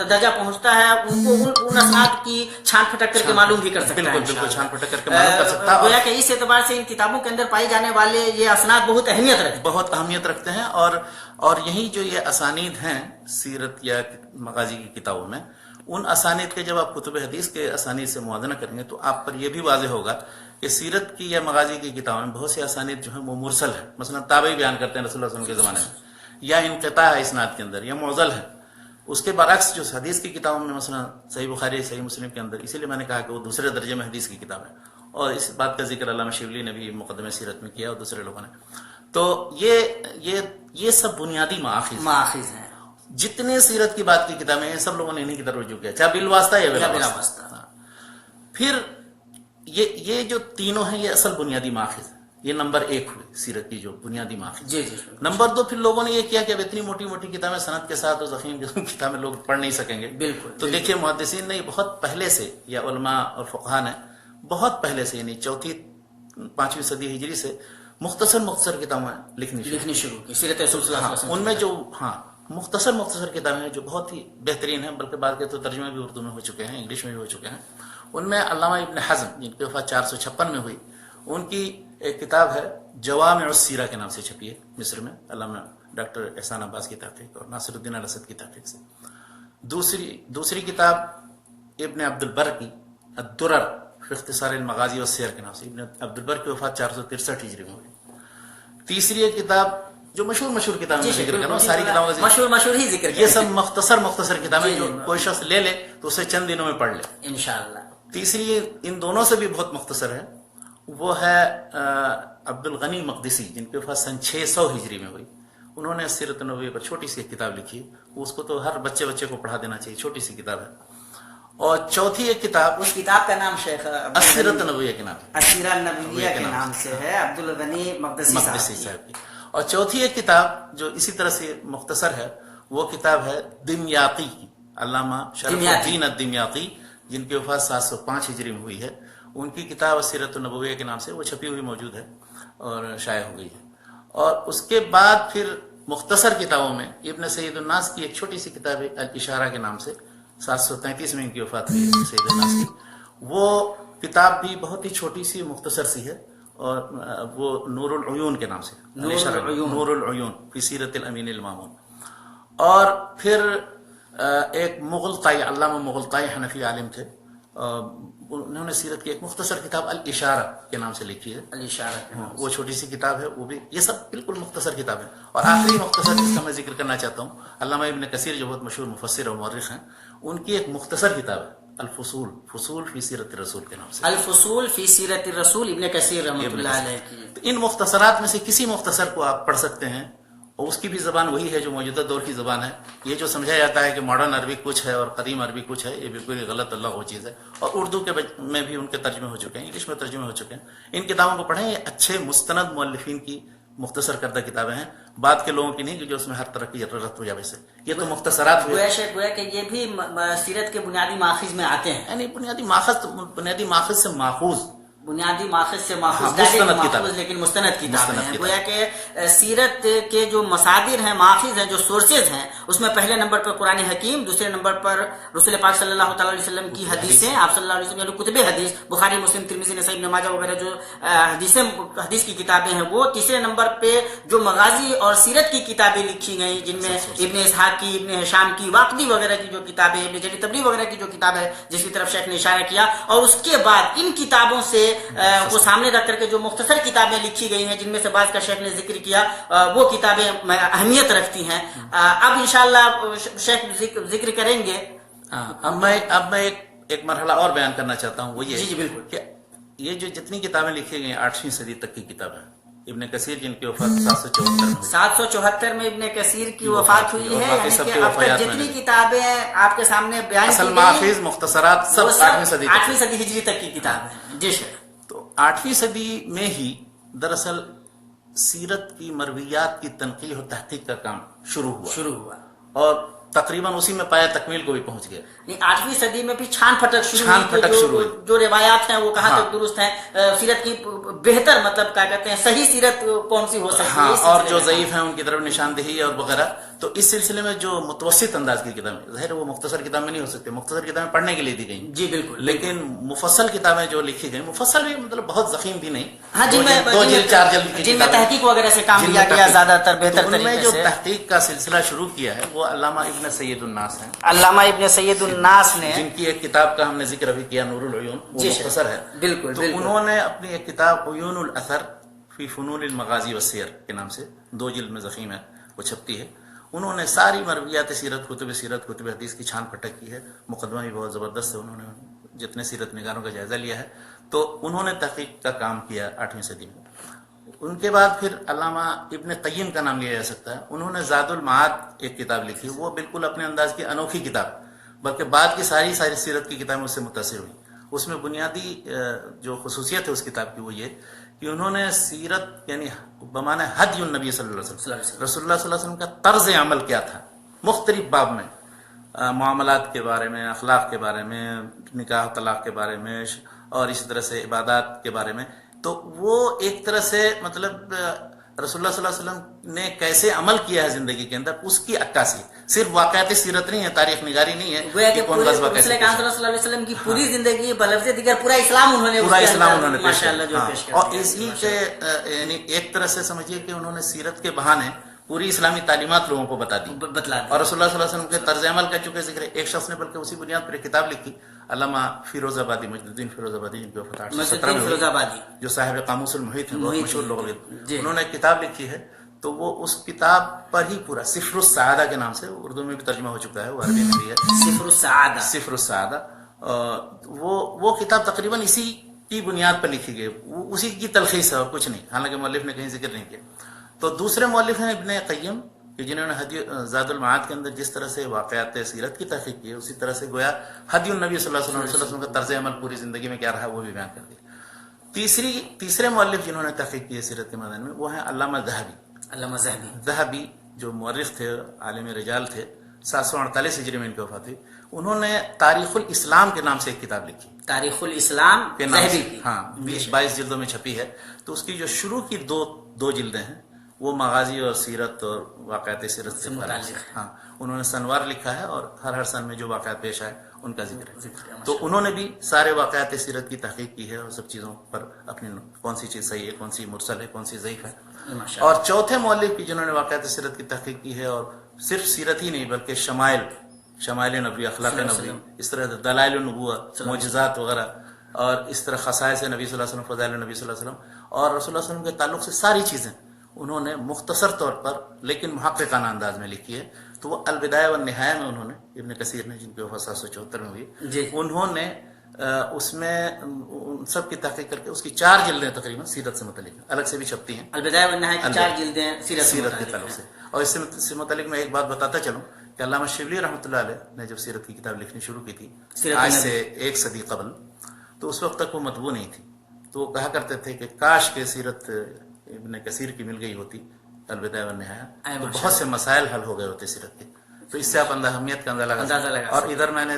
درجہ پہنچتا ہے، ان کو ان اسناد کی چھان پھٹک کر کے معلوم بھی کر سکتا ہے. بالکل چھان پھٹک کر کے معلوم کر سکتا ہے. گویا کہ اس اعتبار سے ان کتابوں کے اندر پائی جانے والے یہ اسناد بہت اہمیت رکھتے ہیں اور یہی جو یہ اسانید ہیں سیرت یا مغازی کی کتابوں میں، ان اسانید کے جب آپ کتب حدیث کے اسانید سے موازنہ کریں گے تو آپ پر یہ بھی واضح ہوگا کہ سیرت کی یا مغازی کی کتابوں میں بہت سی اسانید جو ہیں وہ مرسل ہے. مثلا تابعی بیان کرتے ہیں رسول اللہ صلی اللہ علیہ وسلم کے زمانے میں، یا انقطاع ہے اسناد کے اندر، یا معضل ہے. اس کے برعکس جو حدیث کی کتابوں میں مثلا صحیح بخاری صحیح مسلم کے اندر، اسی لیے میں نے کہا کہ وہ دوسرے درجے میں حدیث کی کتاب ہے، اور اس بات کا ذکر علامہ شبلی نے بھی مقدمہ سیرت میں کیا اور دوسرے لوگوں نے. تو یہ سب بنیادی مآخذ ہیں. جتنے سیرت کی بات کی کتابیں ہیں سب لوگوں نے انہیں کی طرف رجوع کیا، چاہے بالواسطہ یا بلا واسطہ. پھر یہ جو تینوں ہیں یہ اصل بنیادی مآخذ ہیں. یہ نمبر 1 ہوئی سیرت کی جو بنیادی مآخذ. جی. نمبر 2 پھر لوگوں نے یہ کیا کہ اب اتنی موٹی موٹی کتابیں سند کے ساتھ اور ضخیم کتابیں لوگ پڑھ نہیں سکیں گے. بالکل. تو دیکھیے محدثین نے بہت پہلے سے، یا علماء اور فقہاء نے بہت پہلے سے، یعنی 4th-5ویں صدی ہجری سے مختصر کتابیں لکھنی شروع کی سیرت رسول صلی اللہ علیہ وسلم. ان میں جو مختصر کتابیں ہیں جو بہت ہی بہترین ہیں، بلکہ بعد کے تو ترجمے بھی اردو میں ہو چکے ہیں، انگلش میں بھی ہو چکے ہیں. ان میں علامہ ابن حزم جن کی وفات 456 میں ہوئی، ان کی ایک کتاب ہے جوامع السیرہ کے نام سے چھپی ہے مصر میں، علامہ ڈاکٹر احسان عباس کی تحقیق اور ناصر الدین الاسد کی تحقیق سے. دوسری کتاب ابن عبد البر کی الدرر فی اختصار المغازی والسیر کے نام سے، ابن عبد البر کی وفات 463 ہجری میں ہوئی. تیسری ایک کتاب جو مشہور کتابیں کا ذکر کرنا، ساری کتابوں کا مشہور ہی ذکر، یہ سب مختصر کتابیں جو کوئی شخص لے لے تو اسے چند دنوں میں پڑھ لے انشاءاللہ. تیسری ان دونوں سے بھی بہت مختصر ہے، وہ ہے عبد الغنی مقدسی جن کے وفات سن 600 ہجری میں ہوئی. انہوں نے سیرت نبوی پر چھوٹی سی ایک کتاب لکھی ہے، اس کو تو ہر بچے کو پڑھا دینا چاہیے، چھوٹی سی کتاب ہے. اور چوتھی ایک کتاب، اس کتاب کا نام شیخ السیرۃ النبویہ کے نام السیرۃ النبویہ کے نام سے ہے، عبد الغنی مقدسی صاحب کی. اور چوتھی ایک کتاب جو اسی طرح سے مختصر ہے، وہ کتاب ہے دمیاطی کی، علامہ شرف الدین الدمیاطی جن کی وفات 705 ہجری میں ہوئی ہے. ان کی کتاب السیرۃ النبویہ کے نام سے وہ چھپی ہوئی موجود ہے اور شائع ہو گئی ہے. اور اس کے بعد پھر مختصر کتابوں میں ابن سید الناس کی ایک چھوٹی سی کتاب ہے الاشارہ کے نام سے، 733 میں ان کی وفات ہوئی ابن سید الناس کی. وہ کتاب بھی بہت ہی چھوٹی سی مختصر سی ہے، اور وہ نور العیون کے نام سے، نور العیون فی سیرت الامین المامون. اور پھر ایک مغلطائی، علامہ مغلطائی حنفی عالم تھے، انہوں نے سیرت کی ایک مختصر کتاب الاشارہ کے نام سے لکھی ہے. الاشارہ وہ چھوٹی سی کتاب ہے، وہ بھی یہ سب بالکل مختصر کتاب ہے. اور آخری مختصر جس کا میں ذکر کرنا چاہتا ہوں، علامہ ابن کثیر جو بہت مشہور مفسر اور مورخ ہیں، ان کی ایک مختصر کتاب ہے الفصول فی سیرت الرسول کے نام سے. الفصول فی سیرت الرسول ابن کثیر رحمۃ اللہ علیہ کی. ان مختصرات میں سے کسی مختصر کو آپ پڑھ سکتے ہیں، اور اس کی بھی زبان وہی ہے جو موجودہ دور کی زبان ہے. یہ جو سمجھا جاتا ہے کہ ماڈرن عربی کچھ ہے اور قدیم عربی کچھ ہے، یہ بالکل غلط اللہ وہ چیز ہے. اور اردو کے میں بھی ان کے ترجمے ہو چکے ہیں، انگلش میں ترجمے ہو چکے ہیں. ان کتابوں کو پڑھیں، یہ اچھے مستند مؤلفین کی مختصر کردہ کتابیں ہیں، بعد کے لوگوں کی نہیں کہ جو اس میں ہر طرح کی ضرورت ہو جائے. سے یہ تو مختصرات گویا کہ یہ بھی سیرت کے بنیادی ماخذ میں آتے ہیں، یعنی بنیادی ماخذ سے ماخوذ، بنیادی ماخذ سے ماخوذ لیکن مستند کتابیں ہیں. گویا کہ سیرت کے جو مصادر ہیں، ماخذ ہیں، جو سورسز ہیں، اس میں پہلے نمبر پر قرآن حکیم، دوسرے نمبر پر رسول پاک صلی اللہ تعالی علیہ وسلم کی حدیثیں، آپ صلی اللہ علیہ وسلم کتب حدیث، بخاری، مسلم، ترمذی، نسائی، ابن ماجہ وغیرہ جو حدیث کی کتابیں ہیں وہ. تیسرے نمبر پہ جو مغازی اور سیرت کی کتابیں لکھی گئی جن میں ابن اسحاق کی، ابن ہشام کی، واقدی وغیرہ کی جو کتابیں، ابن جری طبری وغیرہ کی جو کتاب ہے جس کی طرف شیخ نے اشارہ کیا. اور اس کے بعد ان کتابوں سے وہ سامنے رکھ کر کے جو مختصر کتابیں لکھی گئی ہیں جن میں سے بعض کا شیخ نے ذکر کیا، وہ کتابیں اہمیت رکھتی ہیں. اب انشاءاللہ شیخ ذکر کریں گے. اب میں ایک مرحلہ اور بیان کرنا چاہتا ہوں، وہ یہ جی بالکل کہ یہ جو جتنی کتابیں لکھی گئی 8ویں صدی تک کی کتابیں، ابن کثیر جن کی وفات 774 میں ہوئی. 774 میں ابن کثیر کی وفات ہوئی ہے. باقی یعنی سب کہ کی اب تک وفیات جتنی میں کتابیں آپ کے سامنے بیان کی اصل گئی ماخذ مختصرات سب 8ویں صدی تک. 8ویں صدی ہجری تک کی کتاب ہے. جی شیخ. تو 8ویں صدی میں ہی دراصل سیرت کی مرویات کی تنقیح و تحقیق کا کام شروع ہوا اور تقریباً اسی میں پایا تکمیل کو بھی پہنچ گیا. 8ویں صدی میں بھی چھان پھٹک شروع ہوئی. جو روایات ہیں وہ کہاں تک درست ہیں, سیرت کی بہتر مطلب کیا کہتے ہیں صحیح سیرت کون سی ہو سکتی ہے, اور جو ضعیف ہیں ان کی طرف نشاندہی اور وغیرہ. تو اس سلسلے میں جو متوسط انداز کی کتابیں, ظاہر وہ مختصر کتابیں نہیں ہو سکتی, مختصر کتابیں پڑھنے کے لیے دی گئیں. جی بالکل. لیکن مفصل کتابیں جو لکھی گئیں, مفصل بھی مطلب بہت ضخیم بھی نہیں, ہاں جن میں 2 جلد 4 جلد کی جن میں تحقیق وغیرہ سے کام لیا گیا زیادہ تر بہتر طریقے سے. میں جو تحقیق کا سلسلہ شروع کیا ہے وہ علامہ ابن سید الناس ہیں. علامہ ابن سید الناس نے, جن کی ایک کتاب کا ہم نے ذکر ابھی کیا, نور العیون, وہ مختصر ہے. بالکل. تو انہوں نے اپنی ایک کتاب عیون الاثر فی فنون المغازی والسیر کے نام سے 2 جلد میں ضخیم ہے, وہ چھپتی ہے. انہوں نے ساری مرویات سیرت, کتب حدیث کی چھان پھٹک کی ہے. مقدمہ بھی بہت زبردست ہے. انہوں نے جتنے سیرت نگاروں کا جائزہ لیا ہے, تو انہوں نے تحقیق کا کام کیا 8ویں صدی میں. ان کے بعد پھر علامہ ابن قیم کا نام لیا جا سکتا ہے. انہوں نے زاد المعاد ایک کتاب لکھی, وہ بالکل اپنے انداز کی انوکھی کتاب, بلکہ بعد کی ساری سیرت کی کتابیں اس سے متاثر ہوئی. اس میں بنیادی جو خصوصیت ہے اس کتاب کی وہ یہ کہ انہوں نے سیرت یعنی بمعنی حدی النبی صلی اللہ علیہ وسلم, رسول اللہ صلی اللہ علیہ وسلم کا طرز عمل کیا تھا مختلف باب میں, معاملات کے بارے میں, اخلاق کے بارے میں, نکاح طلاق کے بارے میں, اور اسی طرح سے عبادات کے بارے میں. تو وہ ایک طرح سے مطلب رسول اللہ صلی اللہ علیہ وسلم نے کیسے عمل کیا ہے زندگی کے اندر, اس کی عکاسی. صرف واقعاتی سیرت نہیں ہے, تاریخ نگاری نہیں ہے. گویا کہ رسول اکرم صلی اللہ علیہ وسلم کی پوری زندگی بلفظ دیگر پورا اسلام انہوں نے ماشاءاللہ جو پیش کیا. اور اسی کے یعنی ایک طرح سے سمجھیے کہ انہوں نے سیرت کے بہانے پوری اسلامی تعلیمات لوگوں کو بتا دی. اور رسول اللہ صلی اللہ علیہ وسلم کے طرز عمل کا چونکہ ذکر ہے, ایک شخص نے بلکہ اسی بنیاد پر ایک کتاب لکھی, علامہ فیروز آبادی, مجد الدین فیروز آبادی, جن کی وفات 817 میں ہوئی, جو صاحب قاموس المحیط ہیں, بہت مشہور لوگ. انہوں نے ایک کتاب لکھی ہے, تو وہ اس کتاب پر ہی پورا صفر السعادہ کے نام سے, اردو میں بھی ترجمہ ہو چکا ہے, وہ عربی میں بھی ہے, صفر السعادہ. وہ کتاب تقریباً اسی کی بنیاد پر لکھی گئی, اسی کی تلخیص ہے اور کچھ نہیں, حالانکہ مؤلف نے کہیں ذکر نہیں کیا. تو دوسرے مؤلف ہیں ابن قیم, کہ جنہوں نے زاد المعاد کے اندر جس طرح سے واقعات سیرت کی تحقیق کی ہے, اسی طرح سے گویا حدی النبی صلی اللہ علیہ وسلم کا طرز عمل پوری زندگی میں کیا رہا وہ بھی بیان کر دیا. تیسرے مؤلف جنہوں نے تحقیق کی ہے سیرت کے میدان میں, وہ ہیں علامہ ذہبی, جو مورخ تھے, عالم رجال تھے. 748 ہجری میں ان کی وفات ہوئی. انہوں نے تاریخ الاسلام کے نام سے ایک کتاب لکھی, تاریخ الاسلام کے نام سے, ہاں 22 جلدوں میں چھپی ہے. تو اس کی جو شروع کی دو جلدیں ہیں وہ مغازی اور سیرت اور واقعات سیرت سے متعلق. ہاں, انہوں نے سنوار لکھا ہے, اور ہر سن میں جو واقعات پیش آئے ان کا ذکر ہے. تو انہوں نے بھی سارے واقعات سیرت کی تحقیق کی ہے, اور سب چیزوں پر اپنی کون سی چیز صحیح ہے, کون سی مرسل ہے, کون سی ضعیف ہے. اور چوتھے مؤلف کی جنہوں نے واقعات سیرت کی تحقیق کی ہے, اور صرف سیرت ہی نہیں بلکہ شمائل نبوی, اخلاق نبوی, اس طرح دلائل النبوہ, معجزات وغیرہ, اور اس طرح خصائص نبی صلی اللہ علیہ وسلم, فضائل نبی صلی اللہ علیہ وسلم, اور رسول اللہ صلی اللہ علیہ وسلم کے تعلق سے ساری چیزیں انہوں نے مختصر طور پر لیکن محققانہ انداز میں لکھی ہے. تو وہ البدایہ والنہایہ میں انہوں نے, ابن کثیر نے جن کی وفات 774 میں ہوئی, انہوں نے اس میں ان سب کی تحقیق کر کے اس کی 4 جلدیں تقریباً سیرت سے متعلق الگ سے بھی چھپتی ہیں. البدایہ والنہایہ کی 4 جلدیں سیرت کے تعلق سے. اور اس سے متعلق میں ایک بات بتاتا چلوں کہ علامہ شبلی رحمۃ اللہ علیہ نے جب سیرت کی کتاب لکھنی شروع کی تھی آج سے 1 صدی قبل, تو اس وقت تک وہ مطبوع نہیں تھی. تو وہ کہا کرتے تھے کہ کاش کے سیرت ابن کثیر کی مل گئی ہوتی, البدایہ والنہایہ, تو بہت سے مسائل حل ہو گئے ہوتے سیرت کے. تو اس سے آپ اہمیت کا اندازہ لگا. اور ادھر میں نے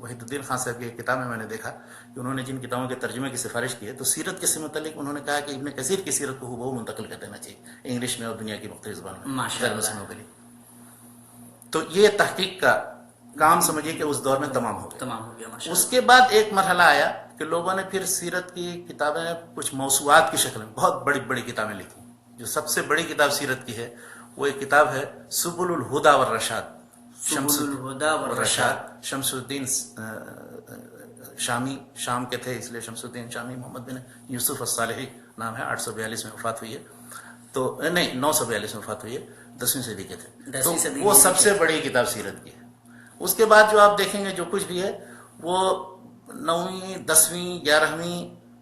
وحید الدین خان صاحب کی کتاب میں نے دیکھا کہ انہوں نے جن کتابوں کے ترجمے کی سفارش کی ہے, تو سیرت کے سے متعلق انہوں نے کہا کہ ابن کثیر کی سیرت کو ہو منتقل کر دینا چاہیے انگلش میں اور دنیا کی مختلف زبانوں میں. تو یہ تحقیق کا کام سمجھیے کہ اس دور میں تمام ہو گیا. اس کے بعد ایک مرحلہ آیا کہ لوگوں نے پھر سیرت کی کتابیں کچھ موسوعات کی شکل میں بہت بڑی بڑی کتابیں لکھی. جو سب سے بڑی کتاب سیرت کی ہے وہ ایک کتاب ہے سبل الہدی والرشاد, شمس الدین شامی, شام کے تھے اس لیے شمس الدین شامی, محمد بن یوسف الصالحی نام ہے, 842 میں وفات ہوئی ہے. تو نہیں 942 میں وفات ہوئی ہے, 10ویں صدی کے تھے. تو وہ سب سے بڑی کتاب سیرت کی ہے. اس کے بعد جو آپ دیکھیں گے جو کچھ بھی ہے وہ 9ویں 10ویں 11ویں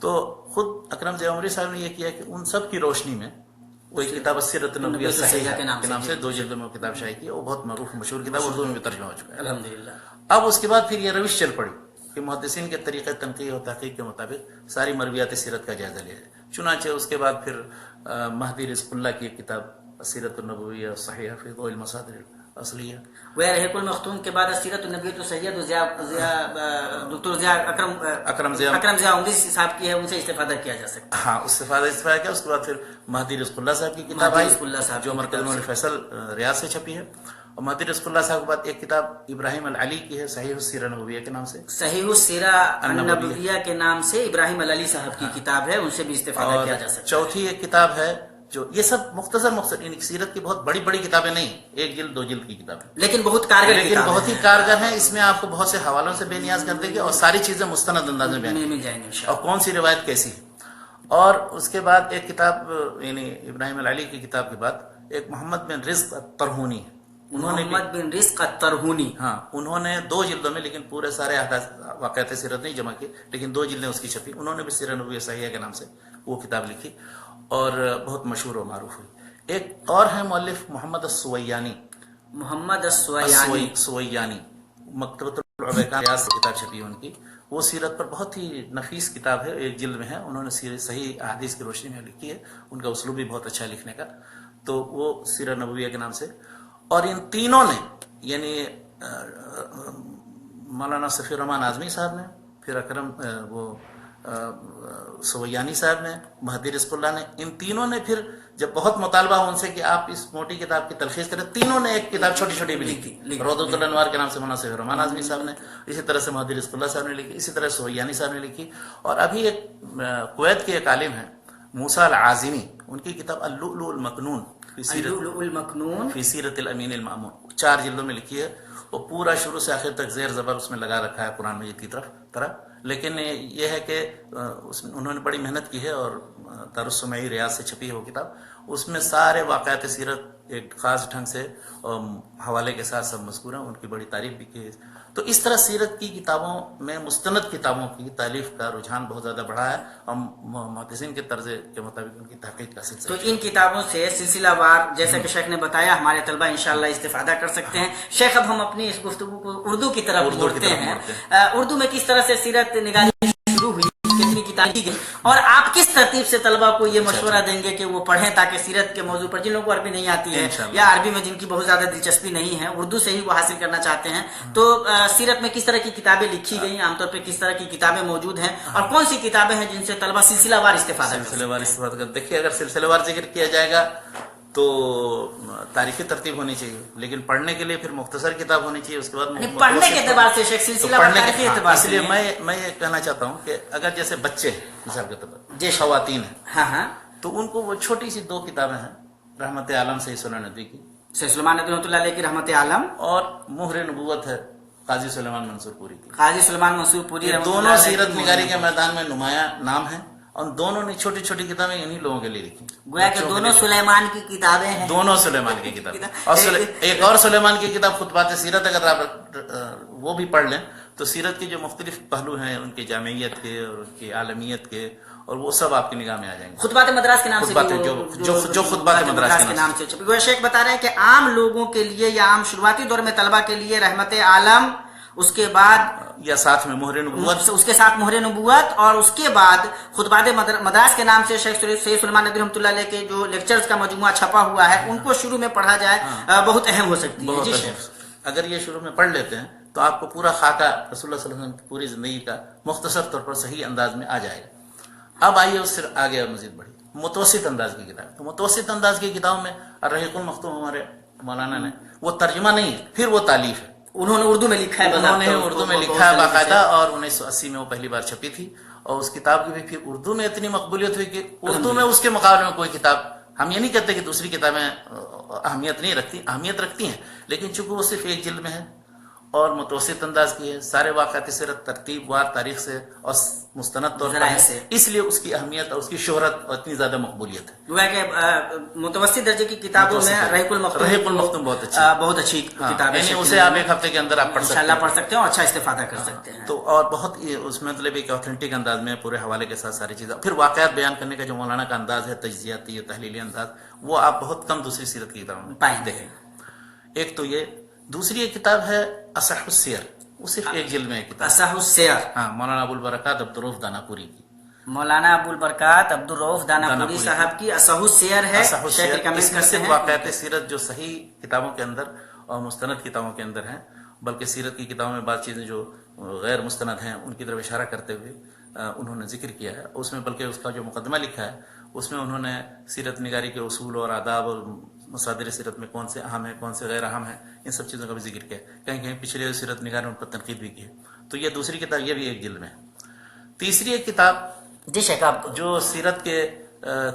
تو خود اکرم ضیاء عمری صاحب نے یہ کیا کہ ان سب کی روشنی میں وہ ایک کتاب سیرت نبویہ صحیحہ کے نام سے 2 جلدوں میں وہ کتاب شائع کی ہے. وہ بہت معروف مشہور کتاب اردو میں بھی ترجمہ ہو چکا ہے الحمدللہ. اب اس کے بعد پھر یہ روش چل پڑی کہ محدثین کے طریقے تنقیح اور تحقیق کے مطابق ساری مرویات سیرت کا جائزہ لیا جائے. چنانچہ اس کے بعد پھر مہدی رزق اللہ کی ایک کتاب سیرت النبویہ صحیحہ فی ضوء المصادر الاصلیہ. وہ رحیق المختوم کے بعد سیرت النبویہ تو سید ڈاکٹر ضیاء اکرم ضیاء عمری صاحب کی ہے, ان سے استفادہ کیا جا سکتا ہے. ہاں استفادہ کیا. اس کے بعد پھر مہدی رزق اللہ صاحب کی کتاب آئی جو مرکز نور فیصل ریاض سے چھپی ہے. اور مہدی رزق اللہ صاحب کے بعد ایک کتاب ابراہیم العلی کی ہے صحیح السیرہ النبویہ کے نام سے, صحیح السیرہ النبویہ کے نام سے ابراہیم العلی صاحب کی کتاب ہے, ان سے بھی استفادہ کیا جا سکتا ہے. چوتھی ایک کتاب ہے جو یہ سب مختصر سیرت کی بہت بڑی کتابیں نہیں, 1 جلد 2 جلد کی کتابیں, لیکن بہت کارگر, لیکن بہت ہی کارگر ہیں. اس میں آپ کو بہت سے حوالوں سے بے نیاز کر دیں گے اور ساری چیزیں مستند انداز میں بیان مل جائیں گے اور کون سی روایت کیسی ہے. اور اس کے بعد ایک کتاب یعنی ابراہیم العلی کی کتاب کے بعد ایک محمد بن رزق الترہونی ہے. محمد بن رزق الترہونی, ہاں انہوں نے 2 جلدوں میں, لیکن پورے سارے واقعات سیرت نہیں جمع کی, لیکن 2 جلدیں اس کی چھپی. انہوں نے بھی سیرہ نبویہ صحیحہ کے نام سے وہ کتاب لکھی اور بہت مشہور و معروف ہوئی. ایک اور ہے مؤلف محمد السویانی, محمد السویانی مکتبۃ العبیقان ریاض سے کتاب چھپی ہے ان کی. وہ سیرت پر بہت ہی نفیس کتاب ہے, 1 جلد میں ہے. انہوں نے صحیح احادیث کی روشنی میں لکھی ہے. ان کا اسلوب بھی بہت اچھا ہے لکھنے کا. تو وہ سیرہ نبویہ کے نام سے. اور ان تینوں نے یعنی مولانا صفی الرحمان اعظمی صاحب نے, پھر اکرم وہ سویانی صاحب نے, مہدی رزق اللہ نے, ان تینوں نے پھر جب بہت مطالبہ ان سے کہ آپ اس موٹی کتاب کی تلخیص کریں, تینوں نے ایک کتاب چھوٹی چھوٹی بھی لکھی. روضۃ الانوار کے نام سے مولانا صفی الرحمان اعظمی صاحب نے, اسی طرح سے مہدی رزق اللہ صاحب نے لکھی, اسی طرح سویانی صاحب نے لکھی. اور ابھی ایک کویت کے ایک عالم ہیں موسیٰ العازمی, ان کی کتاب اللؤلؤ المکنون فی سیرت الامین المأمون 4 جلدوں میں لکھی ہے. وہ پورا شروع سے آخر تک زیر زبر اس میں لگا رکھا ہے قرآن مجید کی طرح. لیکن یہ ہے کہ انہوں نے بڑی محنت کی ہے اور دارالسمعی ریاض سے چھپی ہے وہ کتاب. اس میں سارے واقعات سیرت ایک خاص ڈھنگ سے حوالے کے ساتھ سب مذکور ہیں. ان کی بڑی تعریف بھی کی ہے. تو اس طرح سیرت کی کتابوں میں مستند کتابوں کی تالیف کا رجحان بہت زیادہ بڑھا ہے اور محدثین کے طرز کے مطابق ان کی تحقیق کا سلسلہ. تو ان کتابوں سے سلسلہ وار جیسا کہ شیخ نے بتایا ہمارے طلبہ انشاءاللہ استفادہ کر سکتے ہیں. شیخ اب ہم اپنی اس گفتگو کو اردو کی طرف موڑتے ہیں. اردو میں کس طرح سے سیرت نگاری شروع ہوئی, کتنی کتابیں کی گئی, اور آپ کس ترتیب سے طلبہ کو یہ مشورہ دیں گے کہ وہ پڑھیں تاکہ سیرت کے موضوع پر, جن لوگوں کو عربی نہیں آتی ہے یا عربی میں جن کی بہت زیادہ دلچسپی نہیں ہے, اردو سے ہی وہ حاصل کرنا چاہتے ہیں, تو سیرت میں کس طرح کی کتابیں لکھی گئی, عام طور پہ کس طرح کی کتابیں موجود ہیں, اور کون سی کتابیں ہیں جن سے طلبہ سلسلہ وار استفادہ کرتے ہیں. دیکھیے اگر سلسلہ وار ذکر کیا جائے گا تو تاریخی ترتیب ہونی چاہیے, لیکن پڑھنے کے لیے پھر مختصر کتاب ہونی چاہیے. اس کے بعد پڑھنے کے اعتبار سے شیخ سلسلہ پڑھنے کے اعتبار سے, اس لیے میں یہ کہنا چاہتا ہوں کہ اگر جیسے بچے مثال کے طور پر جو خواتین ہیں تو ان کو وہ چھوٹی سی 2 کتابیں ہیں, رحمت عالم سے سلیمان ندوی کی, سلیمان ندوی رحمۃ اللہ علیہ کی رحمت عالم, اور مہر نبوت ہے قاضی سلیمان منصور پوری کی. قاضی سلیمان منصور پوری دونوں سیرت نگاری کے میدان میں نمایاں نام ہیں, اور دونوں نے چھوٹی چھوٹی کتابیں انہی لوگوں کے لیے لکھی. گویا کہ دونوں سلیمان کی کتابیں ہیں, دونوں سلیمان کی کتابیں. اور ایک اور سلیمان کی کتاب خطبات سیرت, اگر آپ وہ بھی پڑھ لیں تو سیرت کے جو مختلف پہلو ہیں ان کی جامعیت کے اور ان کی عالمیت کے, اور وہ سب آپ کی نگاہ میں آ جائیں گے. خطبات مدراس کے نام سے, جو خطبات مدراس کے نام سے. وہ شیخ بتا رہے ہیں کہ عام لوگوں کے لیے یا عام شروعاتی دور میں طلبہ کے لیے رحمت عالم, اس کے بعد یا ساتھ میں مہر نبوت, اس کے ساتھ مہر نبوت, اور اس کے بعد خطبات مدراس کے نام سے شیخ سید سلیمان ندوی رحمۃ اللہ علیہ کے جو لیکچرز کا مجموعہ چھپا ہوا ہے, ان کو شروع میں پڑھا جائے, بہت اہم ہو سکتی ہے. جی شیخ, اگر یہ شروع میں پڑھ لیتے ہیں تو آپ کو پورا خاکہ رسول اللہ صلی اللہ علیہ وسلم کی پوری زندگی کا مختصر طور پر صحیح انداز میں آ جائے گا. اب آئیے اس سے آگے اور مزید بڑھی متوسط انداز کی کتاب. تو متوسط انداز کی کتابوں میں الرحیق المختوم ہمارے مولانا نے, وہ ترجمہ نہیں ہے, پھر وہ تالیف ہے. انہوں نے اردو میں لکھا ہے, انہوں نے اردو میں لکھا ہے باقاعدہ, اور 1980 میں وہ پہلی بار چھپی تھی. اور اس کتاب کی بھی پھر اردو میں اتنی مقبولیت ہوئی کہ اردو میں اس کے مقابلے میں کوئی کتاب, ہم یہ نہیں کہتے کہ دوسری کتابیں اہمیت نہیں رکھتی, اہمیت رکھتی ہیں, لیکن چونکہ وہ صرف 1 جلد میں ہے اور متوسط انداز کی ہے. سارے واقعات سیرت ترتیب وار تاریخ سے اور مستند طور پر ذرائع ہے، سے. اس لیے اس کی اہمیت اور اس کی شہرت اور اتنی زیادہ مقبولیت ہے. گویا کہ متوسط درجے کی کتابوں میں رحیق المختوم بہت اچھی کتاب ہے. یعنی اسے آپ ایک ہفتے کے اندر آپ پڑھ سکتے انشاءاللہ ہیں، پڑھ سکتے ہیں اور اچھا استفادہ کر سکتے ہیں. تو اور بہت اس میں مطلب ایک اوتھینٹک انداز میں پورے حوالے کے ساتھ ساری چیزیں. پھر واقعات بیان کرنے کا جو مولانا کا انداز ہے، تجزیاتی یا تحلیلی انداز، وہ آپ بہت کم دوسری سیرت کی کتابوں میں پائیں گے. دیکھیں. ایک تو یہ. دوسری ایک کتاب ہے اصح السیر، وہ صرف ایک جلد میں ایک کتاب. اصح السیر، ہاں، مولانا ابوالبرکات عبدالرؤف داناپوری کی. مولانا ابوالبرکات عبدالرؤف داناپوری صاحب کی اصح السیر ہے. اصح السیر، شیخ ریکمینڈ اس میں کرتے صرف ہیں. واقعات سیرت جو صحیح کتابوں کے اندر اور مستند کتابوں کے اندر ہیں، بلکہ سیرت کی کتابوں میں بعض چیزیں جو غیر مستند ہیں ان کی طرف اشارہ کرتے ہوئے انہوں نے ذکر کیا ہے. اس میں بلکہ اس کا جو مقدمہ لکھا ہے اس میں انہوں نے سیرت نگاری کے اصول اور آداب اور مصادر سیرت میں کون سے اہم ہیں کون سے غیر اہم ہیں، ان سب چیزوں کا بھی ذکر کیا ہے. کہیں کہیں پچھلے سیرت نگار نے ان پر تنقید بھی کی ہے. تو یہ دوسری کتاب، یہ بھی ایک جلد میں ہے. تیسری ایک کتاب جی شیخ، آپ جو سیرت کے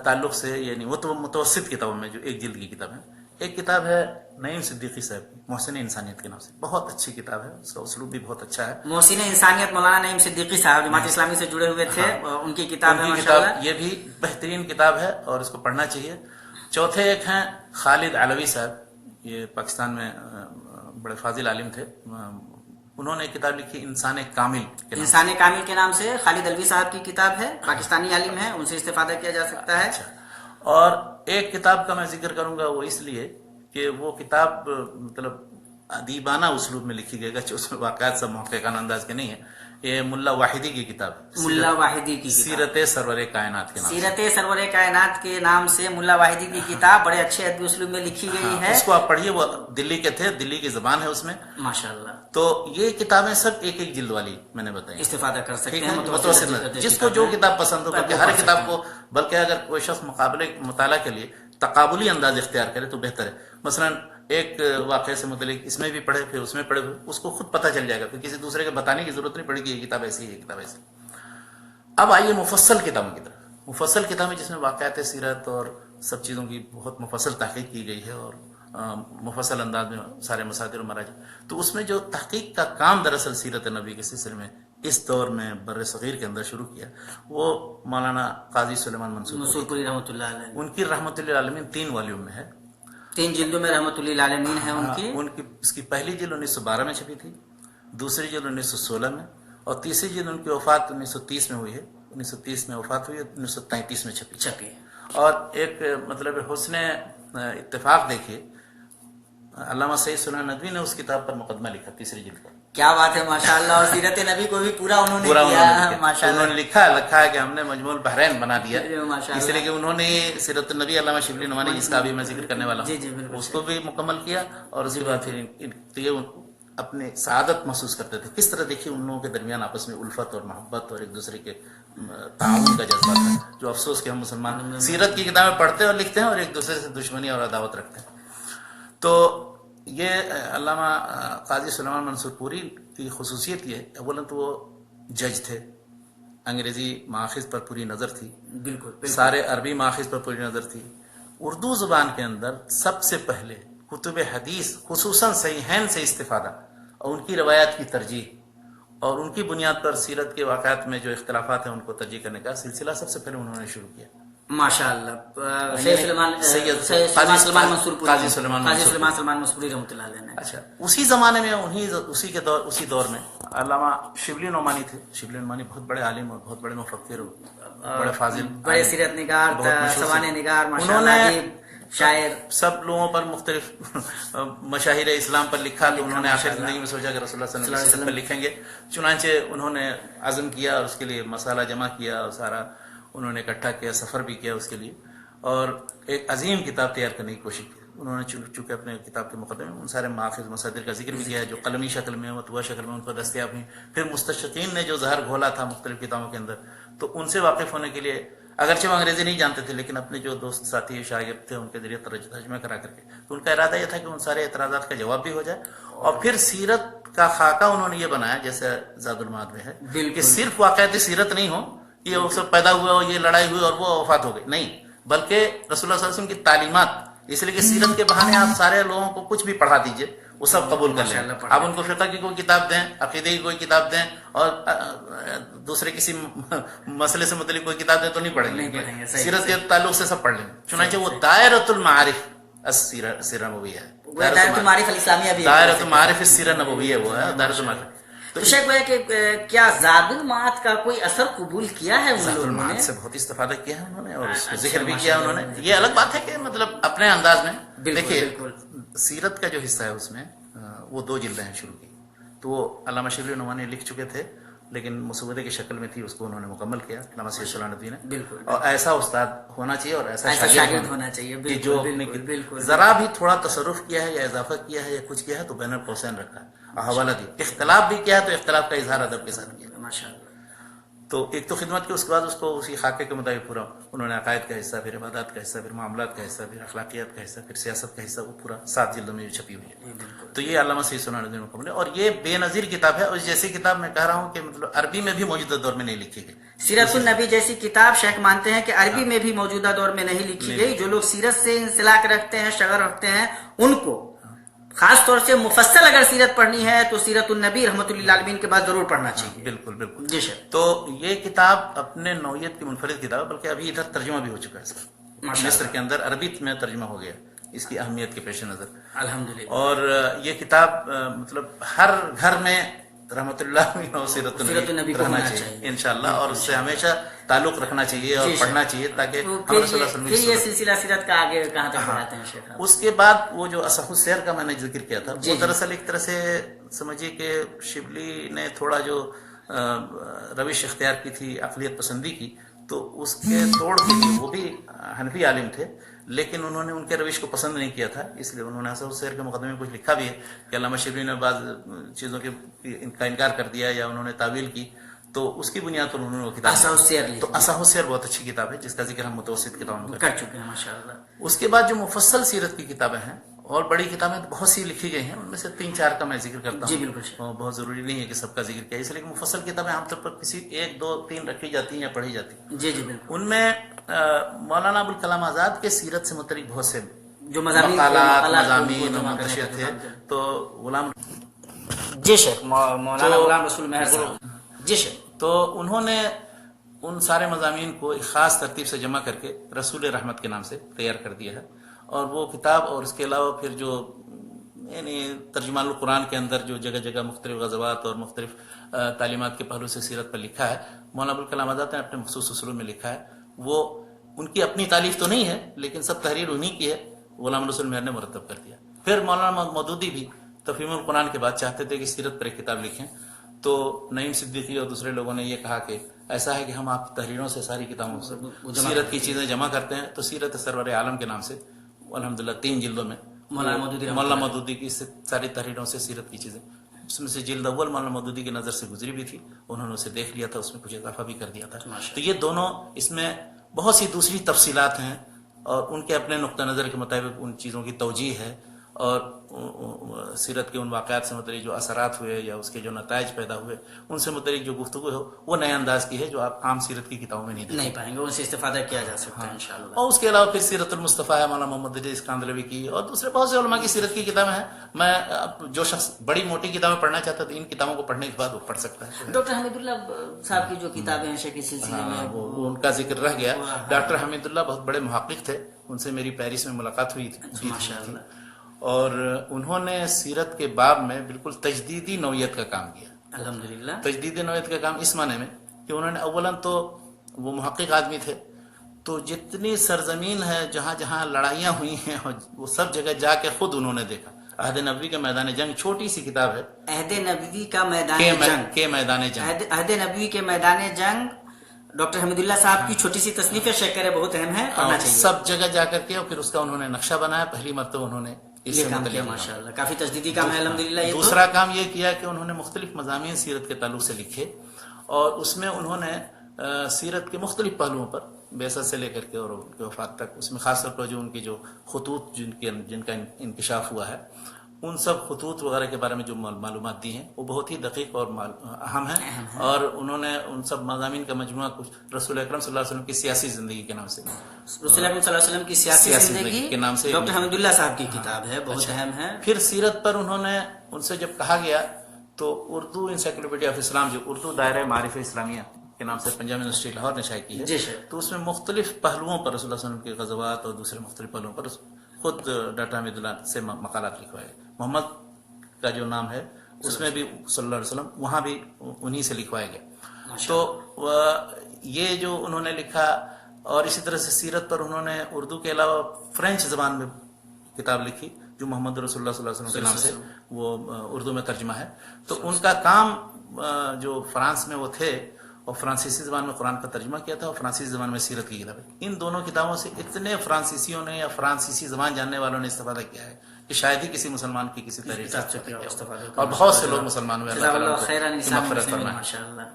تعلق سے، یعنی وہ تو متوسط کتابوں میں جو ایک جلد کی کتاب ہے، ایک کتاب ہے نعیم صدیقی صاحب کی، محسن انسانیت کے نام سے. بہت اچھی کتاب ہے، اس کا اسلوب بھی بہت اچھا ہے. محسن انسانیت مولانا نعیم صدیقی صاحب جماعت اسلامی سے جڑے ہوئے تھے، ان کی کتاب ہے ماشاءاللہ. یہ بھی بہترین کتاب ہے اور اس کو پڑھنا چاہیے. چوتھے ایک ہیں خالد علوی صاحب، یہ پاکستان میں بڑے فاضل عالم تھے. انہوں نے کتاب لکھی انسان کامل کے نام. انسان کامل کے نام سے خالد علوی صاحب کی کتاب ہے، پاکستانی عالم ہے، ان سے استفادہ کیا جا سکتا ہے. اچھا. اور ایک کتاب کا میں ذکر کروں گا، وہ اس لیے کہ وہ کتاب مطلب ادیبانہ اسلوب میں لکھی گئی ہے، اس میں واقعات سب محققانہ انداز کے نہیں ہے. یہ ملا واحدی کی کتاب، ملا واحدی کی سیرت سرور کائنات کے نام. سیرت سرور کائنات کے نام سے ملا واحدی کی کتاب بڑے اچھے ادبی اسلوب میں لکھی گئی ہے. اس کو آپ پڑھیے، وہ دلی کے تھے، دلی کی زبان ہے اس میں ماشاءاللہ. تو یہ کتابیں سب ایک ایک جلد والی میں نے بتائی، استفادہ کر سکتے ہیں متوسط میں. جس کو جو کتاب پسند ہو، بلکہ ہر کتاب کو، بلکہ اگر کوئی شخص مطالعہ کے لیے تقابلی انداز اختیار کرے تو بہتر ہے. مثلا ایک واقعے سے متعلق اس میں بھی پڑھے، پھر اس میں پڑھے، اس کو خود پتہ چل جائے گا، پھر کسی دوسرے کے بتانے کی ضرورت نہیں پڑے گی یہ کتاب ایسی ہے، یہ کتاب ایسی. اب آئیے مفصل کتابوں کی طرف. مفصل کتابیں جس میں واقعات سیرت اور سب چیزوں کی بہت مفصل تحقیق کی گئی ہے اور مفصل انداز میں سارے مصادر و مراجع. تو اس میں جو تحقیق کا کام دراصل سیرت نبی کے سلسلے میں اس دور میں بر صغیر کے اندر شروع کیا، وہ مولانا قاضی سلیمان منصور پوری رحمۃ اللہ علیہ، ان کی رحمۃ اللہ عالمین 3 والیوم میں ہے، 3 جلدوں میں رحمۃ اللہ عالمین ہے ان کی. اس کی پہلی جلد 1912 میں چھپی تھی، دوسری جلد 1916 میں، اور تیسری جلد ان کی وفات 1930 میں ہوئی ہے. 1930 میں وفات ہوئی، 1933 میں چھپی. اور ایک مطلب حسن اتفاق دیکھیے، علامہ سید سلیمان ندوی نے اس کتاب پر مقدمہ لکھا تیسری جلد پر. کیا بات ہے ماشاءاللہ. اور سیرت نبی کو بھی پورا انہوں نے کیا ماشاءاللہ. انہوں نے لکھا ہے کہ ہم نے مجموع البحرین بنا دیا، اس لیے کہ انہوں نے سیرت النبی علامہ شبلی نعمانی جس کا ابھی میں ذکر کرنے والا ہوں اس کو بھی مکمل کیا. اور اس کے بعد پھر یہ اپنے سعادت محسوس کرتے تھے. کس طرح دیکھیے ان لوگوں کے درمیان آپس میں الفت اور محبت اور ایک دوسرے کے تعاون کا جذبہ تھا، جو افسوس کہ ہم مسلمان سیرت کی کتابیں پڑھتے اور لکھتے ہیں اور ایک دوسرے سے دشمنی اور عداوت رکھتے ہیں. تو یہ علامہ قاضی سلیمان منصور پوری کی خصوصیت یہ ہے، اولا تو وہ جج تھے، انگریزی ماخذ پر پوری نظر تھی، بالکل سارے عربی ماخذ پر پوری نظر تھی. اردو زبان کے اندر سب سے پہلے کتب حدیث خصوصاً صحیحین سے استفادہ اور ان کی روایات کی ترجیح اور ان کی بنیاد پر سیرت کے واقعات میں جو اختلافات ہیں ان کو ترجیح کرنے کا سلسلہ سب سے پہلے انہوں نے شروع کیا. ماشاءاللہ. قاضی سلیمان منصوری رحمۃ اللہ علیہ نے. اچھا، اسی زمانے میں اسی دور میں علامہ شبلی نعمانی تھے. شبلی نعمانی بہت بڑے عالم اور بہت بڑے مفکر اور بڑے فاضل، بڑے سیرت نگار، سوانح نگار، ماشاءاللہ شاعر، سب لوگوں پر مختلف مشاہیر اسلام پر لکھا. تو انہوں نے آخر زندگی میں سوچا کہ رسول اللہ صلی اللہ علیہ وسلم پر لکھیں گے. چنانچہ انہوں نے عزم کیا اور اس کے لیے مسالہ جمع کیا اور سارا انہوں نے اکٹھا کیا، سفر بھی کیا اس کے لیے، اور ایک عظیم کتاب تیار کرنے کی کوشش کی. انہوں نے چونکہ اپنے کتاب کے مقدمے میں ان سارے ماخذ مصادر کا ذکر بھی کیا ہے جو قلمی شکل میں مطبوعہ شکل میں ان کو دستیاب ہیں. پھر مستشرقین نے جو زہر گھولا تھا مختلف کتابوں کے اندر، تو ان سے واقف ہونے کے لیے اگرچہ وہ انگریزی نہیں جانتے تھے لیکن اپنے جو دوست ساتھی شاگرد تھے ان کے ذریعے ترجمہ کرا کر کے، تو ان کا ارادہ یہ تھا کہ ان سارے اعتراضات کا جواب بھی ہو جائے. اور پھر سیرت کا خاکہ انہوں نے یہ بنایا جیسے زاد المعاد میں ہے کہ صرف واقعاتی سیرت نہیں ہو، یہ سب پیدا ہوا ہو، یہ لڑائی ہوئی اور وہ وفات ہو گئی، نہیں، بلکہ رسول اللہ صلی اللہ علیہ وسلم کی تعلیمات اس لیے کہ سیرت کے بہانے آپ سارے لوگوں کو کچھ بھی پڑھا دیجئے وہ سب قبول کر لیں. آپ ان کو فقہ کی کوئی کتاب دیں, عقیدے کی کوئی کتاب دیں, اور دوسرے کسی مسئلے سے متعلق کوئی کتاب دیں تو نہیں پڑھیں گے, سیرت کے تعلق سے سب پڑھ لیں. چنانچہ وہ دائرۃ المعارف السیرہ نبویہ ہے, دائرۃ المعارف الاسلامیہ بھی دائرۃ المعارف السیرہ نبویہ وہ ہے, دائرۃ المعارف. تو شیخ بھائی کہ کیا زاد المعاد کا کوئی اثر قبول کیا ہے ان لوگوں نے؟ سے بہت استفادہ کیا ہے انہوں نے, اور اس کو ذکر بھی کیا انہوں نے. یہ الگ بات ہے کہ مطلب اپنے انداز میں دیکھیے, سیرت کا جو حصہ ہے اس میں وہ 2 جلدیں ہیں شروع کی, تو وہ علامہ شبلی نعمانی لکھ چکے تھے, لیکن مسودے کی شکل میں تھی, اس کو انہوں نے مکمل کیا علامہ سید صلاح الدین نے. بالکل, اور ایسا استاد ہونا چاہیے اور ایسا شاگرد ہونا چاہیے کہ جو ذرا بھی تھوڑا تصرف کیا ہے یا اضافہ کیا ہے یا کچھ کیا ہے تو بین القوسین رکھا ہے, حوالہ دی. اختلاف بھی کیا ہے تو اختلاف کا اظہار ادب کے ساتھ کیا. ماشاءاللہ. تو ایک تو خدمت کی, اس کے بعد اس کو اسی خاکے کے مطابق پورا انہوں نے عقائد کا حصہ, پھر عبادات کا حصہ, پھر معاملات کا حصہ, پھر اخلاقیات کا حصہ, پھر سیاست کا حصہ, وہ پورا 7 جلدوں میں چھپی ہوئی ہے. تو یہ علامہ سید صلاح الدین مکمل ہے, اور یہ بے نظیر کتاب ہے. اور جیسی کتاب میں کہہ رہا ہوں کہ مطلب عربی میں بھی موجودہ دور میں نہیں لکھی گئی. سیرت النبی جیسی کتاب شیخ مانتے ہیں کہ عربی میں بھی موجودہ دور میں نہیں لکھی گئی. جو لوگ سیرت سے انسلاک رکھتے ہیں, شغف رکھتے ہیں, ان کو خاص طور سے مفصل اگر سیرت پڑھنی ہے تو سیرت النبی رحمۃ اللہ عالمین کے بعد ضرور پڑھنا چاہیے. بالکل بالکل جی سر. تو یہ کتاب اپنے نوعیت کی منفرد کتاب ہے, بلکہ ابھی ادھر ترجمہ بھی ہو چکا ہے سر, مصر کے اندر عربی میں ترجمہ ہو گیا اس کی اہمیت کے پیش نظر الحمدللہ. اور یہ کتاب مطلب ہر گھر میں رحمۃ اللہ سیرت النبی رہنا چاہیے انشاءاللہ, اور اس سے ہمیشہ تعلق رکھنا چاہیے اور پڑھنا چاہیے, تاکہ پھر یہ سلسلہ سیرت کا آگے کہاں تک بڑھاتے ہیں شیخ؟ اس کے بعد وہ جو اصح السیر کا میں نے ذکر کیا تھا, وہ دراصل ایک طرح سے سمجھیے کہ شبلی نے تھوڑا جو روش اختیار کی تھی عقلیت پسندی کی, تو اس کے توڑ کے لیے, وہ بھی حنفی عالم تھے لیکن انہوں نے ان کے روش کو پسند نہیں کیا تھا, اس لیے انہوں نے اصح السیر کے مقدمے میں کچھ لکھا بھی ہے کہ علامہ شبلی نے بعض چیزوں کا انکار کر دیا یا انہوں نے تعویل کی, تو اس کی بنیاد پر انہوں نے وہ کتاب اصح السیر لی. تو اصح السیر بہت اچھی کتاب ہے جس کا ذکر ہم متوسط کتابوں میں کر چکے ہیں ماشاءاللہ. اس کے بعد جو مفصل سیرت کی کتابیں ہیں اور بڑی کتابیں بہت سی لکھی گئی ہیں, ان میں سے 3-4 کا میں ذکر کرتا ہوں. جی بالکل. بہت ضروری نہیں ہے کہ سب کا ذکر کیا, اس لیے کہ مفصل کتابیں عام طور پر کسی 1, 2, 3 رکھی جاتی ہیں یا پڑھی جاتی ہیں. جی جی بالکل. ان میں مولانا ابوالکلام آزاد کے سیرت سے متعلق بہت سے جو مضامین منتشر تھے, تو غلام جی شیخ مولانا غلام رسول مہر صاحب, جی شیخ, تو انہوں نے ان سارے مضامین کو ایک خاص ترتیب سے جمع کر کے رسول رحمت کے نام سے تیار کر دیا ہے. اور وہ کتاب اور اس کے علاوہ پھر جو یعنی ترجمان القرآن کے اندر جو جگہ جگہ مختلف غزوات اور مختلف تعلیمات کے پہلو سے سیرت پر لکھا ہے, مولانا ابوالکلام آزاد نے اپنے مخصوص اصولوں میں لکھا ہے. وہ ان کی اپنی تالیف تو نہیں ہے لیکن سب تحریر انہی کی ہے, غلام رسول مہر نے مرتب کر دیا. پھر مولانا مودودی بھی تفہیم القرآن کے بعد چاہتے تھے کہ سیرت پر ایک کتاب لکھیں, تو نعیم صدیقی اور دوسرے لوگوں نے یہ کہا کہ ایسا ہے کہ ہم آپ تحریروں سے ساری کتابوں سے سیرت کی چیزیں جمع کرتے ہیں, تو سیرت سرور عالم کے نام سے الحمدللہ 3 جلدوں میں مولانا مودودی کی ساری تحریروں سے سیرت کی چیزیں, اس میں سے جلد اول مولانا مودودی کی نظر سے گزری بھی تھی, انہوں نے اسے دیکھ لیا تھا, اس میں کچھ اضافہ بھی کر دیا تھا. تو یہ دونوں, اس میں بہت سی دوسری تفصیلات ہیں اور ان کے اپنے نقطہ نظر کے مطابق ان چیزوں کی توجیہ ہے, اور سیرت کے ان واقعات سے متعلق جو اثرات ہوئے یا اس کے جو نتائج پیدا ہوئے ان سے متعلق جو گفتگو ہے وہ نئے انداز کی ہے جو آپ عام سیرت کی کتابوں میں نہیں پائیں گے, ان سے استفادہ کیا جا سکتا ہے انشاءاللہ. اور اس کے علاوہ پھر سیرت المصطفیٰ ہے مولانا محمد ادریس کاندھلوی کی, اور دوسرے بہت سے علماء کی سیرت کی کتابیں ہیں. میں جو شخص بڑی موٹی کتابیں پڑھنا چاہتا ہے تو ان کتابوں کو پڑھنے کے بعد وہ پڑھ سکتا ہے. ڈاکٹر حمید اللہ صاحب کی جو کتابیں ہیں شیخ سلسلے میں وہ ان کا ذکر رہ گیا. ڈاکٹر حمید اللہ بہت بڑے محقق تھے, ان سے میری پیرس میں ملاقات ہوئی تھی ماشاءاللہ, اور انہوں نے سیرت کے باب میں بالکل تجدیدی نوعیت کا کام کیا. الحمدللہ. تجدیدی نوعیت کا کام اس معنی میں کہ انہوں نے اولاً تو وہ محقق آدمی تھے, تو جتنی سرزمین ہے جہاں جہاں لڑائیاں ہوئی ہیں وہ سب جگہ جا کے خود انہوں نے دیکھا. عہد نبوی کا میدان جنگ چھوٹی سی کتاب ہے, عہد نبوی کا میدان جنگ کے میدان جنگ, عہد نبوی کے میدان جنگ, ڈاکٹر حمید اللہ صاحب کی چھوٹی سی تصنیف شیخ بہت اہم ہے, پڑھنا چاہیے. سب جگہ جا کر کے, اور پھر اس کا انہوں نے نقشہ بنایا, پہلی مرتبہ انہوں نے یہ کام کیا ماشاءاللہ, کافی تجدیدی کام ہے الحمدللہ. دوسرا کام یہ کیا کہ انہوں نے مختلف مضامین سیرت کے تعلق سے لکھے, اور اس میں انہوں نے سیرت کے مختلف پہلوؤں پر بعثت سے لے کر کے اور ان کے وفات تک, اس میں خاص طور پر جو ان کی جو خطوط جن کا انکشاف ہوا ہے ان سب خطوط وغیرہ کے بارے میں جو معلومات دی ہیں وہ بہت ہی دقیق اور اہم ہیں، اور انہوں نے ان سب مضامین کا مجموعہ کچھ رسول اکرم صلی اللہ علیہ وسلم کی سیاسی زندگی کے نام سے، رسول اکرم صلی اللہ علیہ وسلم کی سیاسی زندگی کے نام سے ڈاکٹر حمیداللہ صاحب کی کتاب ہے، بہت اہم ہے۔ پھر سیرت پر انہوں نے ان سے جب کہا گیا تو اردو انسائکلوپیڈیا آف اسلام، جو اردو دائرہ معارف اسلامیہ کے نام سے پنجاب یونیورسٹی لاہور نے شائع کی ہے، تو اس میں مختلف پہلوؤں پر رسول اللہ صلی اللہ علیہ وسلم کے غزوات اور دوسرے مختلف پہلوؤں پر خود ڈاکٹر حمیداللہ سے مقالات لکھوائے۔ محمد کا جو نام ہے اس میں بھی صلی اللہ علیہ وسلم وہاں بھی انہی سے لکھوایا گیا۔ تو یہ جو انہوں نے لکھا، اور اسی طرح سے سیرت پر انہوں نے اردو کے علاوہ فرینچ زبان میں کتاب لکھی جو محمد رسول اللہ صلی اللہ علیہ وسلم کے نام سے وہ اردو میں ترجمہ ہے۔ تو ان کا کام جو فرانس میں وہ تھے اور فرانسیسی زبان میں قرآن کا ترجمہ کیا تھا، اور فرانسیسی زبان میں سیرت کی کتاب ہے۔ ان دونوں کتابوں سے اتنے فرانسیسیوں نے یا فرانسیسی زبان جاننے والوں نے استفادہ کیا ہے کہ شاید ہی کسی مسلمان کی کسی تحریر سے استفادہ، اور بہت سے لوگ مسلمان ہوئے، اللہ تعالیٰ کی مغفرت فرمائے۔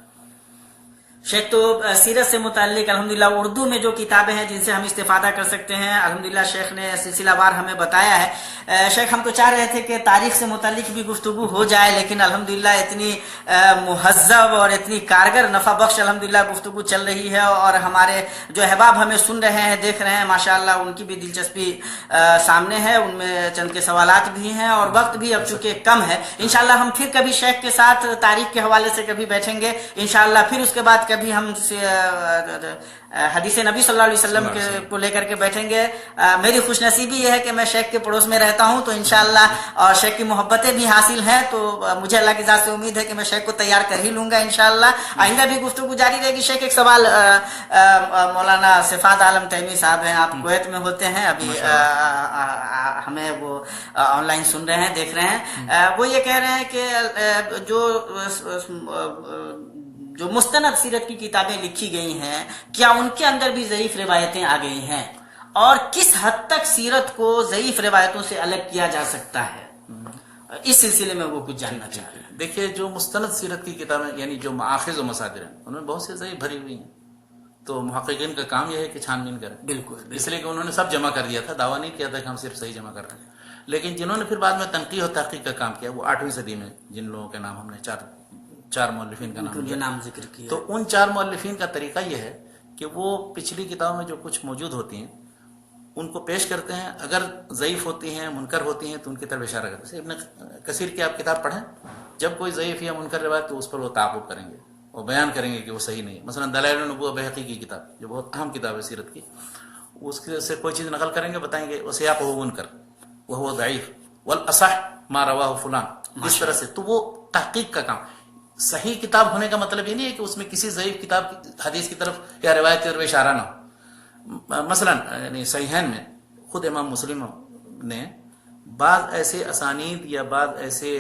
شیخ، تو سیرت سے متعلق الحمدللہ اردو میں جو کتابیں ہیں جن سے ہم استفادہ کر سکتے ہیں، الحمدللہ شیخ نے سلسلہ وار ہمیں بتایا ہے۔ شیخ، ہم تو چاہ رہے تھے کہ تاریخ سے متعلق بھی گفتگو ہو جائے، لیکن الحمدللہ اتنی مہذب اور اتنی کارگر نفع بخش الحمدللہ گفتگو چل رہی ہے، اور ہمارے جو احباب ہمیں سن رہے ہیں، دیکھ رہے ہیں، ماشاءاللہ ان کی بھی دلچسپی سامنے ہے، ان میں چند کے سوالات بھی ہیں، اور وقت بھی اب چونکہ کم ہے۔ انشاءاللہ ہم پھر کبھی شیخ کے ساتھ تاریخ کے حوالے سے کبھی بیٹھیں گے انشاءاللہ، پھر اس کے بعد کبھی ہم حدیث نبی صلی اللہ علیہ وسلم کو لے کر کے بیٹھیں گے۔ میری خوش نصیبی یہ ہے کہ میں شیخ کے پڑوس میں رہتا ہوں، تو انشاءاللہ اور شیخ کی محبتیں بھی حاصل ہیں، تو مجھے اللہ کی ذات سے امید ہے کہ میں شیخ کو تیار کر ہی لوں گا انشاءاللہ۔ آئندہ بھی گفتگو جاری رہے گی۔ شیخ، ایک سوال، مولانا صفات عالم تیمی صاحب ہیں، آپ کویت میں ہوتے ہیں، ابھی ہمیں وہ آن لائن سن رہے ہیں، دیکھ رہے ہیں۔ وہ یہ کہہ رہے ہیں کہ جو مستند سیرت کی کتابیں لکھی گئی ہیں، کیا ان کے اندر بھی ضعیف روایتیں آ گئی ہیں، اور کس حد تک سیرت کو ضعیف روایتوں سے الگ کیا جا سکتا ہے؟ اس سلسلے میں وہ کچھ جاننا چاہ رہے ہیں۔ دیکھیے، جو مستند سیرت کی کتابیں یعنی جو مآخذ و مصادر ہیں، ان میں بہت سے ضعیف بھری ہوئی ہیں، تو محققین کا کام یہ ہے کہ چھان بین کریں۔ بالکل، اس لیے کہ انہوں نے سب جمع کر دیا تھا، دعویٰ نہیں کیا تھا کہ ہم صرف صحیح جمع کر رہے ہیں۔ لیکن جنہوں نے پھر بعد میں تنقیح اور تحقیق کا کام کیا، وہ 8ویں صدی میں جن لوگوں کے نام ہم نے چار مؤلفین کا نام ذکر کیا، تو ان 4 مؤلفین کا طریقہ یہ ہے کہ وہ پچھلی کتابوں میں جو کچھ موجود ہوتی ہیں ان کو پیش کرتے ہیں، اگر ضعیف ہوتی ہیں، منکر ہوتی ہیں، تو ان کی طرف اشارہ کرتے ہیں۔ ابن کثیر کی آپ کتاب پڑھیں، جب کوئی ضعیف یا منکر روایت تو اس پر وہ تعاقب کریں گے اور بیان کریں گے کہ وہ صحیح نہیں ہے۔ مثلا دلائل النبوہ بہقی کی کتاب، جو بہت اہم کتاب ہے سیرت کی، اس سے کوئی چیز نقل کریں گے، بتائیں گے وسیاقہ منکر وہو ضعیف والاصح ما رواہ فلان، اس طرح سے۔ تو وہ تحقیق کا کام۔ صحیح کتاب ہونے کا مطلب یہ نہیں ہے کہ اس میں کسی ضعیف کتاب حدیث کی طرف یا روایت کی طرف اشارہ نہ ہو۔ مثلا یعنی صحیحین میں خود امام مسلم نے بعض ایسے اسانید یا بعض ایسے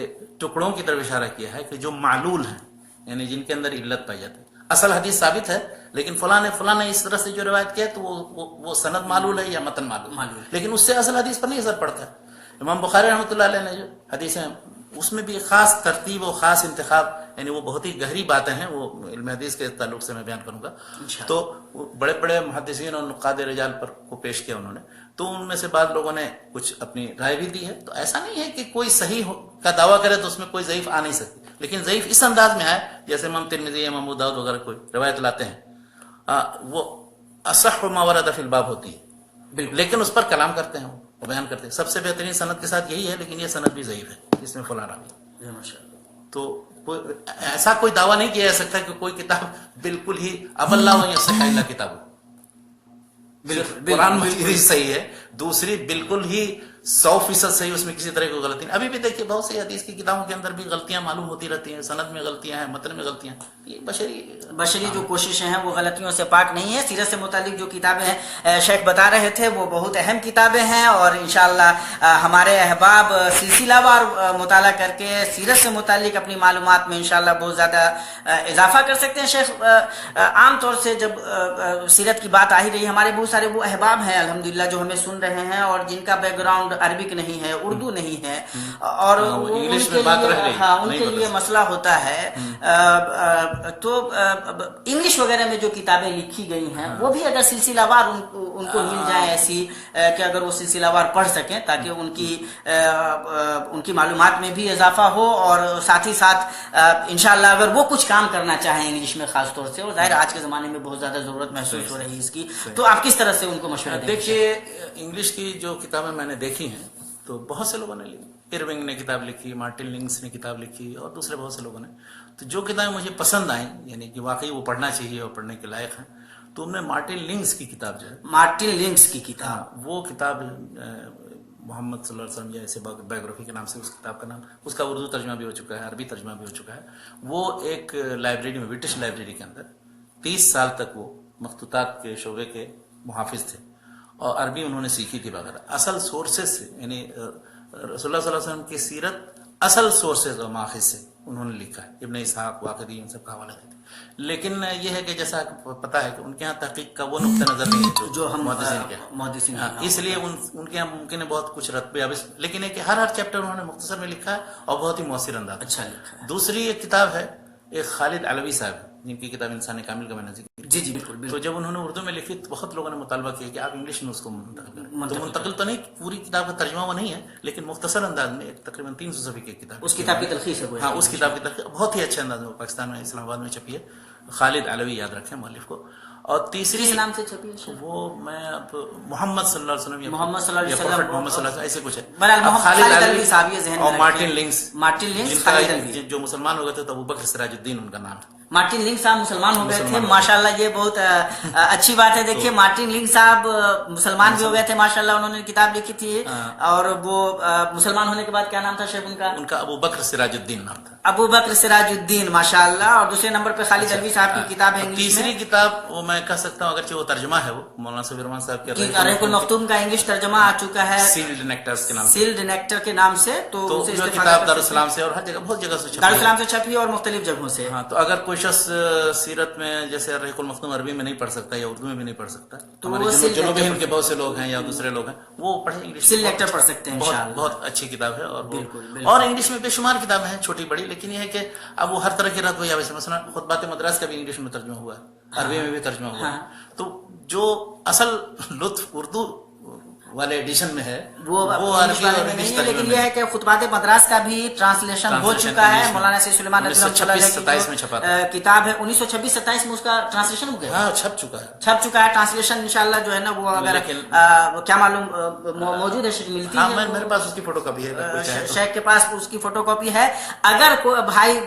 ٹکڑوں کی طرف اشارہ کیا ہے کہ جو معلول ہیں، یعنی جن کے اندر علت پائی جاتی ہے۔ اصل حدیث ثابت ہے، لیکن فلاں نے اس طرح سے جو روایت کیا ہے تو وہ سند معلول ہے یا متن معلول، لیکن اس سے اصل حدیث پر نہیں اثر پڑتا ہے۔ امام بخاری رحمۃ اللہ علیہ نے جو حدیثیں، اس میں بھی خاص ترتیب و خاص انتخاب، یعنی وہ بہت ہی گہری باتیں ہیں، وہ علم حدیث کے تعلق سے میں بیان کروں گا۔ تو بڑے بڑے محدثین اور نقاد رجال پر کو پیش کیا انہوں نے، تو ان میں سے بعض لوگوں نے کچھ اپنی رائے بھی دی ہے۔ تو ایسا نہیں ہے کہ کوئی صحیح کا دعویٰ کرے تو اس میں کوئی ضعیف آ نہیں سکتی، لیکن ضعیف اس انداز میں ہے جیسے امام ترمذی، امام ابو داؤد وغیرہ کوئی روایت لاتے ہیں، وہ اصح ما ورد فی الباب ہوتی ہے، لیکن اس پر کلام کرتے ہیں، وہ بیان کرتے ہیں۔ سب سے بہترین سند کے ساتھ یہی ہے، لیکن یہ سند بھی ضعیف ہے، اس میں فلاں راوی۔ تو ایسا کوئی دعویٰ نہیں کیا جا سکتا کہ کوئی کتاب بالکل ہی اب اللہ یا صحیح اللہ کتاب ہو۔ قرآن مجید صحیح ہے، دوسری بالکل ہی 100% صحیح، اس میں کسی طرح کی غلطی نہیں۔ ابھی بھی دیکھیے بہت سی حدیث کی کتابوں کے اندر بھی غلطیاں معلوم ہوتی رہتی ہیں، سند میں غلطیاں ہیں، متن میں غلطیاں ہیں۔ یہ بشری جو کوششیں ہیں وہ غلطیوں سے پاک نہیں ہے۔ سیرت سے متعلق جو کتابیں ہیں شیخ بتا رہے تھے وہ بہت اہم کتابیں ہیں، اور انشاءاللہ ہمارے احباب سلسلہ وار مطالعہ کر کے سیرت سے متعلق اپنی معلومات میں انشاءاللہ بہت زیادہ اضافہ کر سکتے ہیں۔ شیخ، عام طور سے جب سیرت کی بات آ ہی رہی، ہمارے بہت سارے وہ احباب ہیں الحمدللہ جو ہمیں سن رہے ہیں اور جن کا بیک گراؤنڈ عربک نہیں ہے، اردو نہیں ہے، اور انگلش میں بات رہ گئی، ان کے لیے مسئلہ ہوتا ہے، تو انگلش وغیرہ میں جو کتابیں لکھی گئی ہیں وہ بھی اگر سلسلہ وار ان کو مل جائیں ایسی کہ اگر وہ سلسلہ وار پڑھ سکیں تاکہ ان کی معلومات میں بھی اضافہ ہو، اور ساتھ ہی ساتھ انشاءاللہ اگر وہ کچھ کام کرنا چاہیں انگلش میں خاص طور سے، اور ظاہر آج کے زمانے میں بہت زیادہ ضرورت محسوس ہو رہی ہے اس کی، تو آپ کس طرح سے ان کو مشورہ دیں گے؟ دیکھیے انگلش کی جو کتابیں میں نے دیکھی ہیں تو بہت سے لوگوں نے لکھی، ایرونگ نے کتاب لکھی، مارٹن لنگس نے کتاب لکھی، اور دوسرے بہت سے لوگوں نے، تو جو کتابیں مجھے پسند آئیں یعنی کہ واقعی وہ پڑھنا چاہیے اور پڑھنے کے لائق ہیں، تو ان میں مارٹن لنگس کی کتاب جو ہے، مارٹن لنگس کی کتاب، وہ کتاب محمد صلی اللہ علیہ وسلم یا ایسے بایوگرافی کے نام سے اس کتاب کا نام، اس کا اردو ترجمہ بھی ہو چکا ہے، عربی ترجمہ بھی ہو چکا ہے، وہ ایک لائبریری میں، برٹش لائبریری کے اندر 30 سال تک وہ مخطوطات کے شعبے کے محافظ تھے، اور عربی انہوں نے سیکھی تھی وغیرہ، اصل سورسز سے، یعنی رسول اللہ صلی اللہ علیہ وسلم کی سیرت اصل سورسز اور ماخذ سے انہوں نے لکھا ہے، ابن اسحاق، واقدی، ان سب کا حوالہ دیتے ہیں۔ لیکن یہ ہے کہ جیسا پتا ہے کہ ان کے ہاں تحقیق کا وہ نقطہ نظر نہیں ہے جو ہم محدثین کے، اس لیے ان کے یہاں ممکن ہے بہت کچھ رتبے، لیکن ہے کہ ہر چیپٹر انہوں نے مختصر میں لکھا ہے اور بہت ہی مؤثر انداز۔ اچھا لکھا ہے۔ دوسری ایک کتاب ہے ایک خالد علوی صاحب جن کی کتاب انسان کامل کا میں نے ذکر، جی جی بالکل، تو جب انہوں نے اردو میں لکھی تو بہت لوگوں نے مطالبہ کیا کہ آپ انگلش میں اس کو منتقل کریں، تو منتقل تو نہیں، پوری کتاب کا ترجمہ وہ نہیں ہے لیکن مختصر انداز میں ایک تقریباً 300 صفحے کی کتاب، اس کتاب کی تلخیص ہے وہ، ہاں اس کتاب کی تلخیص بہت ہی اچھے انداز میں پاکستان میں اسلام آباد میں چھپی ہے، خالد علوی یاد رکھیں مؤلف کو۔ اور تیسری نام سے چھپی ہے وہ میں اب محمد صلی اللہ علیہ وسلم یا محمد صلی اللہ علیہ وسلم، محمد صلی اللہ علیہ وسلم ایسے کچھ ہے، خالد علوی صاحب یہ ذہن میں اور رکھیں، مارٹن لنگس، مارٹن لنگس، خالد علوی جو مسلمان ہو گئے تھے تو ابوبکر سراج الدین ان کا نام ہے۔ مارٹن لنگ صاحب مسلمان ہو گئے تھے، ماشاءاللہ یہ بہت اچھی بات ہے۔ دیکھیے مارٹن لنگ صاحب مسلمان بھی ہو گئے تھے ماشاءاللہ، انہوں نے کتاب لکھی تھی، اور وہ مسلمان ہونے کے بعد کیا نام تھا شیخ ان کا ابوبکر سراج الدین نام تھا، ابوبکر سراج الدین ماشاءاللہ، اور دوسرے نمبر پہ خالد علوی صاحب کی کتاب ہے انگلش میں۔ تیسری کتاب وہ میں کہہ سکتا ہوں اگرچہ وہ ترجمہ ہے، وہ مولانا صفی الرحمان صاحب کے رحیق المختوم کا انگلش ترجمہ آ چکا ہے، سیلڈ نیکٹرز کے نام، سیلڈ نیکٹر کے نام سے، تو جو کتاب دارالسلام سے اور ہر جگہ بہت جگہ سے چھپی، دارالسلام سے چھپی اور مختلف جگہوں سے۔ ہاں تو اگر کوئی شخص سیرت میں جیسے رحیق المختوم عربی میں نہیں پڑھ سکتا یا اردو میں بھی نہیں پڑھ سکتا، تو جنوبی ہند کے بہت سے لوگ ہیں یا دوسرے لوگ ہیں وہ پڑھیں انگلش، سیلڈ نیکٹر پڑھ سکتے ہیں انشاءاللہ، بہت اچھی کتاب ہے، اور انگلش میں بے شمار کتابیں ہیں چھوٹی بڑی، لیکن یہ ہے کہ اب وہ ہر طرح کی رات ہوئی، مثلا خطبات مدراس کا بھی انگلش میں ترجمہ ہوا ہے، عربی میں بھی ترجمہ ہوا ہے، تو جو اصل لطف اردو والے ایڈیشن میں ہے وہ عربی اور انگلش ترجمے، لیکن یہ ہے کہ خطبات مدراس کا بھی ٹرانسلیشن ہو چکا ہے، مولانا سید سلیمان ندوی رحمۃ اللہ علیہ کی کتاب ہے 1926-27 میں اس کا ٹرانسلیشن ہو گیا، ہاں چھپ چکا ہے ٹرانسلیشن انشاءاللہ جو ہے نا وہ اگر کیا معلوم موجود ہے، ملتی ہے میرے پاس اس کی فوٹو کاپی ہے، شیخ کے پاس اس کی فوٹو کاپی ہے، اگر بھائی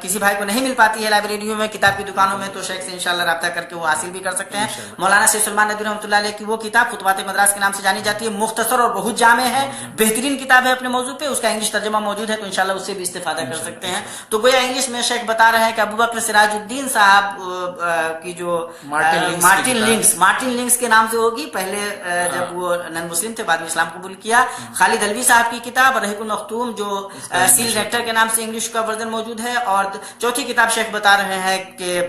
کسی بھائی کو نہیں مل پاتی ہے لائبریریوں میں، کتاب کی دکانوں میں، تو شیخ سے انشاءاللہ رابطہ کر کے وہ حاصل بھی کر سکتے ہیں۔ مولانا سید سلیمان ندوی رحمۃ اللہ علیہ کی وہ کتاب خطبات مدراس کے نام سے جانی جاتی ہے، مختصر اور بہت جامع ہے، بہترین کتاب ہے اپنے موضوع پہ، اس کا انگلش ترجمہ موجود ہے، تو انشاءاللہ اس سے بھی استفادہ کر سکتے ہیں۔ تو گویا انگلش میں شیخ بتا رہے ہیں کہ ابوبکر سراج الدین صاحب کی جو مارٹن لنگس کے نام سے ہوگی، پہلے جب وہ نن مسلم تھے بعد میں اسلام قبول کیا، خالد علوی صاحب کی کتاب رحیق المختوم جو سیل ریکٹر کے نام سے انگلش کا ورژن موجود ہے، اور چوتھی کتاب شیخ بتا رہے ہیں کہ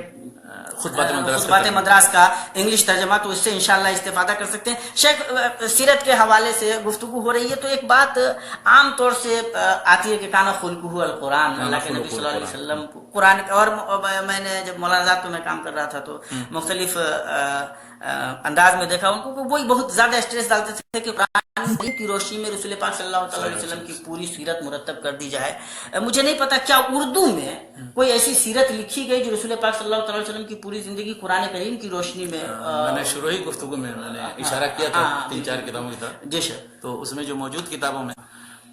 خطبات مدراس کا انگلش ترجمہ، تو اس سے انشاءاللہ استفادہ کر سکتے ہیں۔ شیخ سیرت کے حوالے سے گفتگو ہو رہی ہے تو ایک بات عام طور سے آتی ہے کہ کانا خلقہ القرآن، اللہ کے نبی صلی اللہ علیہ وسلم قرآن، اور میں نے جب مولانا آزاد پہ میں کام کر رہا تھا تو مختلف انداز میں دیکھا ان کو وہی بہت زیادہ اسٹریس ڈالتے تھے کہ قرآن کی روشنی میں رسول پاک صلی اللہ علیہ وسلم کی پوری سیرت مرتب کر دی جائے۔ مجھے نہیں پتا کیا اردو میں کوئی ایسی سیرت لکھی گئی جو رسول پاک صلی اللہ علیہ وسلم کی پوری زندگی قرآن کریم کی روشنی میں، میں نے شروع ہی گفتگو میں نے اشارہ کیا تھا 3-4 کتابوں کی طرف، جی سر، تو اس میں جو موجود کتابوں میں،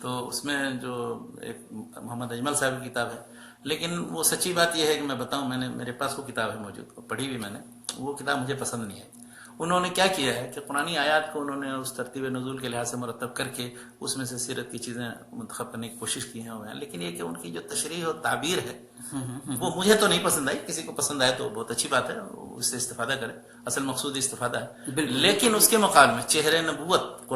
تو اس میں جو ایک محمد اجمل صاحب کی کتاب ہے، لیکن وہ سچی بات یہ ہے کہ میں بتاؤں، میں نے میرے پاس وہ کتاب ہے موجود، پڑھی بھی میں نے، وہ کتاب مجھے پسند نہیں ہے۔ انہوں نے کیا کیا ہے کہ قرآنی آیات کو انہوں نے اس ترتیب نزول کے لحاظ سے مرتب کر کے اس میں سے سیرت کی چیزیں منتخب کرنے کی کوشش کی ہیں، لیکن یہ کہ ان کی جو تشریح اور تعبیر ہے وہ مجھے تو نہیں پسند آئی، کسی کو پسند آئے تو بہت اچھی بات ہے، اس سے استفادہ کرے، اصل مقصود استفادہ ہے، لیکن اس کے مقابلے میں چہرہ نبوت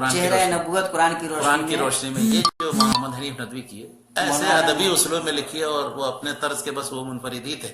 قرآن کی روشنی میں یہ جو محمد حنیف ندوی کی ہے، ایسے ادبی اسلوب میں لکھی ہے، اور وہ اپنے طرز کے بس وہ منفرد ہی تھے،